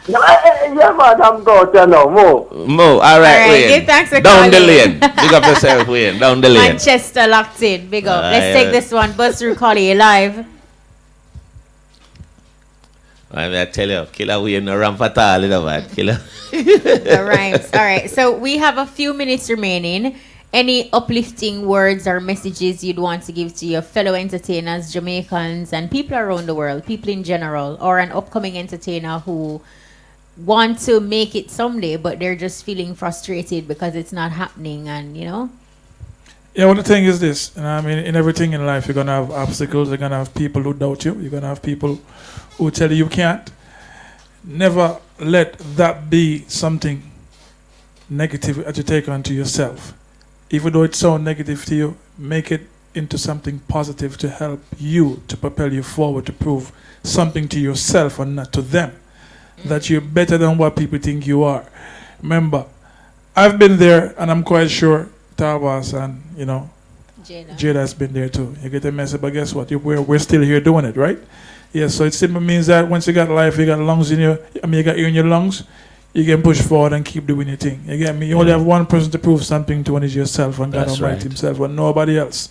Yeah, man, I'm going to know. Move. All right, All right, Wayne. give thanks for Down the calling. lane. Big up yourself, Wayne. Down the lane. Manchester locked in. Big up. Let's Yeah. take this one. Buzz through Collie live. I tell you, killer Wayne no ram fatal, you know, man. Killer. The rhymes. All right. So we have a few minutes remaining. Any uplifting words or messages you'd want to give to your fellow entertainers, Jamaicans, and people around the world, people in general, or an upcoming entertainer who want to make it someday, but they're just feeling frustrated because it's not happening, and you know? Yeah, well, the thing is this. I mean, in everything in life, you're going to have obstacles. You're going to have people who doubt you. You're going to have people who tell you can't. Never let that be something negative that you take onto yourself. Even though it sounds negative to you, make it into something positive to help you, to propel you forward, to prove something to yourself and not to them. That you're better than what people think you are. Remember, I've been there, and I'm quite sure Tabas and, you know, Jada has been there too. You get the message, but guess what? We're still here doing it, right? Yeah, so it simply means that once you got life, you got lungs in your, you got air in your lungs, you can push forward and keep doing your thing. You get me? You only have one person to prove something to, and it's yourself, and God Almighty himself, and nobody else.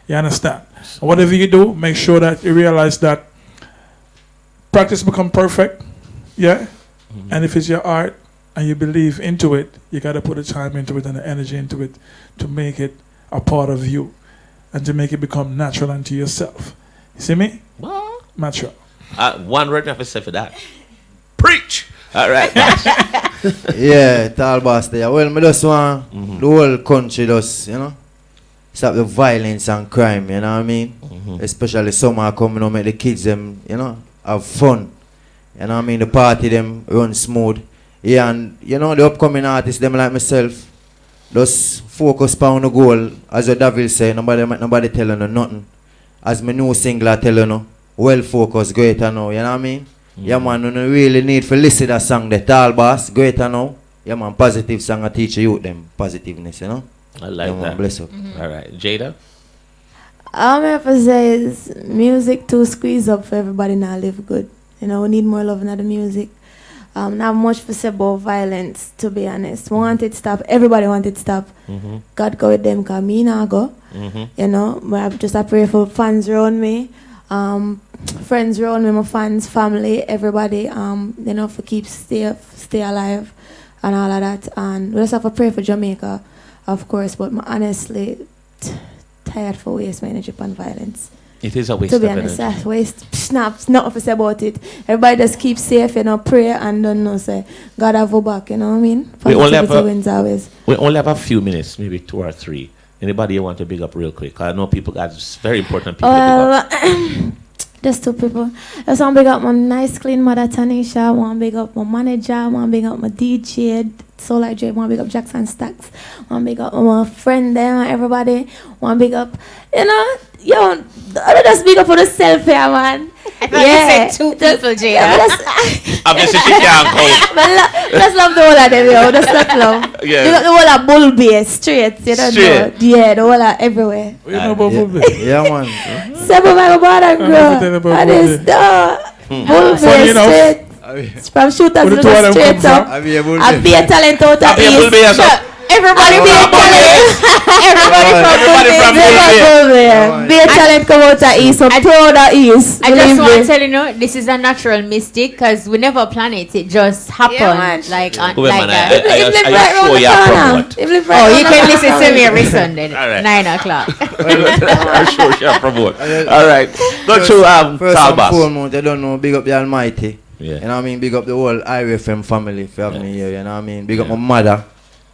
You understand? And whatever you do, make sure that you realize that practice become perfect. Yeah? And if it's your art and you believe into it, you got to put the time into it and the energy into it to make it a part of you and to make it become natural unto yourself. You see me? What? Natural. One word I have to say for that. Preach! All right. Yeah, tall boss there. Well, me just want the whole country just, you know, stop the violence and crime, you know what I mean? Especially summer coming on, make the kids them, you know, have fun. You know what I mean? The party them run smooth. Yeah, and you know the upcoming artists them like myself, just focus on the goal. As your Daville say, nobody telling you nothing. As my new single I tell you no, well focused, greater now, you know what I mean? Yeah man, you don't really need to listen to that song, the tall boss, greater now. Yeah man, positive song I teach you them positiveness, you know? I like yeah, that. Man, bless up. All right, Jada? All I have to say is music to squeeze up for everybody now live good. You know, we need more love in the music. Not much to say about violence, to be honest. We want it stop. Everybody want it stop. God go with them, because me not go. You know, I pray for fans around me, friends around me, my fans, family, everybody, you know, for stay alive and all of that. And we just have to pray for Jamaica, of course, but I'm honestly tired for waste my energy on violence. It is a waste to be of honest, energy. waste snaps, nothing to say about it. Everybody just keep safe, you know, pray and don't know, say, God have our back, you know what I mean? Positivity wins always. We only have a few minutes, maybe 2 or 3. Anybody you want to big up real quick? I know people got very important people to big up. Just 2 people. I just want to big up my nice, clean mother, Tanisha. I want to big up my manager. I want to big up my DJ, Soul Like Dre. I want to big up Jackson Stacks. I want to big up my friend there, everybody. I want to big up, you know, yo, I just big up for the self here, man. I thought you said 2 people, Jada. Obviously, she can't count. Just love the whole of them, yo. Just love. Yeah. You got the whole of Bull Bay, straight. You don't know. Yeah, the whole of everywhere. You know about Bull Bay? Yeah, man. Seven my bottom girl. And it's Bull Bay straight. From shooters to the straight up. I be a talent out of East. Everybody be a talent. Everybody from Bull Bay. Be a talent come out of East. So proud of East. I just want to tell you, know, this is a natural mistake because we never plan it. It just happened. Like that. Oh, you can listen to me every Sunday, 9 o'clock. I'm sure she'll promote. All right. Go to First Tall and Boss. foremost, I don't know, big up the Almighty. Yeah. You know what I mean? Big up the whole IRFM family for having me here, you know what I mean? Big up my mother,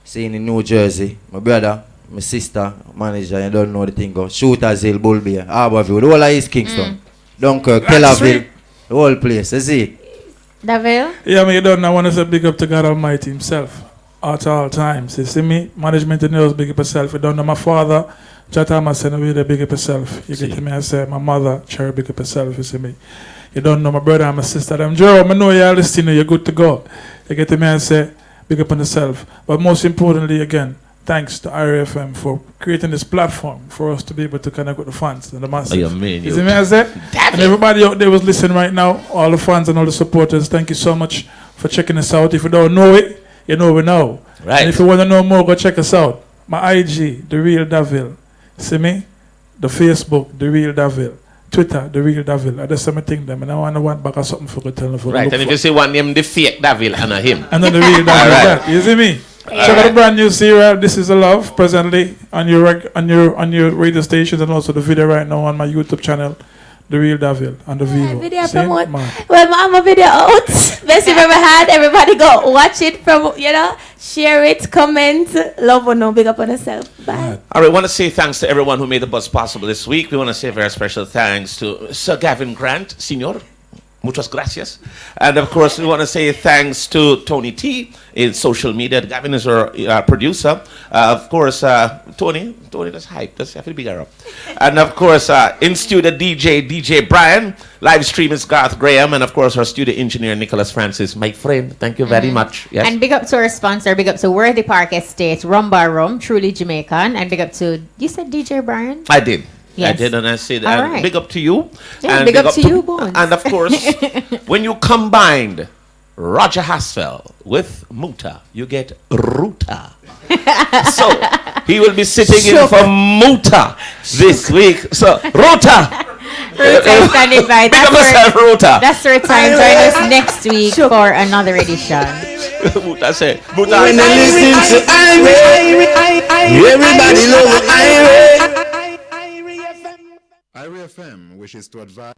staying in New Jersey, my brother, my sister, manager, you don't know the thing go. Shooters Hill, Bull Bay, Harborville, the whole of East Kingston, Dunkirk, Kellerville, the whole place, you see? Daville? Yeah, I mean, you don't know, I want to say big up to God Almighty himself at all times. You see me? Management in the big up yourself. You don't know my father, Jatama said, really big up yourself. You get to me, I say, my mother, Cherry, big up yourself, you see me? You don't know my brother and my sister, them Joe, I know you're listening, you're good to go. You get to me and say, big up on yourself. But most importantly, again, thanks to IRFM for creating this platform for us to be able to connect with the fans and the masses. You mean, Is it me, I say? And everybody out there was listening right now, all the fans and all the supporters, thank you so much for checking us out. If you don't know it, you know we now. Right. And if you want to know more, go check us out. My IG, The Real Daville. See me? The Facebook, The Real Daville. Twitter, The Real Daville. I just say my thing them, and I want back or something for to tell them. Right, and if you see one name, the fake Daville, and him. And then The Real Daville. Right. You see me? Check out the brand new serial, This Is a Love, presently on your radio stations, and also the video right now on my YouTube channel, The Real Daville, and the Vivo. Video promote. Well, my video out. Best you've ever had. Everybody go watch it from, share it, comment, love or no, big up on yourself. Bye. All right, I want to say thanks to everyone who made the buzz possible this week. We want to say a very special thanks to Sir Gavin Grant, Senior. Muchas gracias. And of course, we want to say thanks to Tony T in social media. Gavin is our producer. Of course, Tony, that's hype. That's have to be up. And of course, in studio DJ Brian. Live stream is Garth Graham. And of course, our studio engineer, Nicholas Francis. My friend, thank you very much. Yes. And big up to our sponsor. Big up to Worthy Park Estate, Rumbar Rum, truly Jamaican. And big up to, you said DJ Brian? I did. Yes. I did, and I said, All and right. big up to you. Yeah, and big up to you, Bones. And of course, when you combined Roger Hasfell with Muta, you get Ruta. So he will be sitting in for Muta this week. So Ruta. Ruta standing by. Ruta. That's our time. Join us next week for another edition. Muta say, When they listen to everybody love IRFM wishes to advise.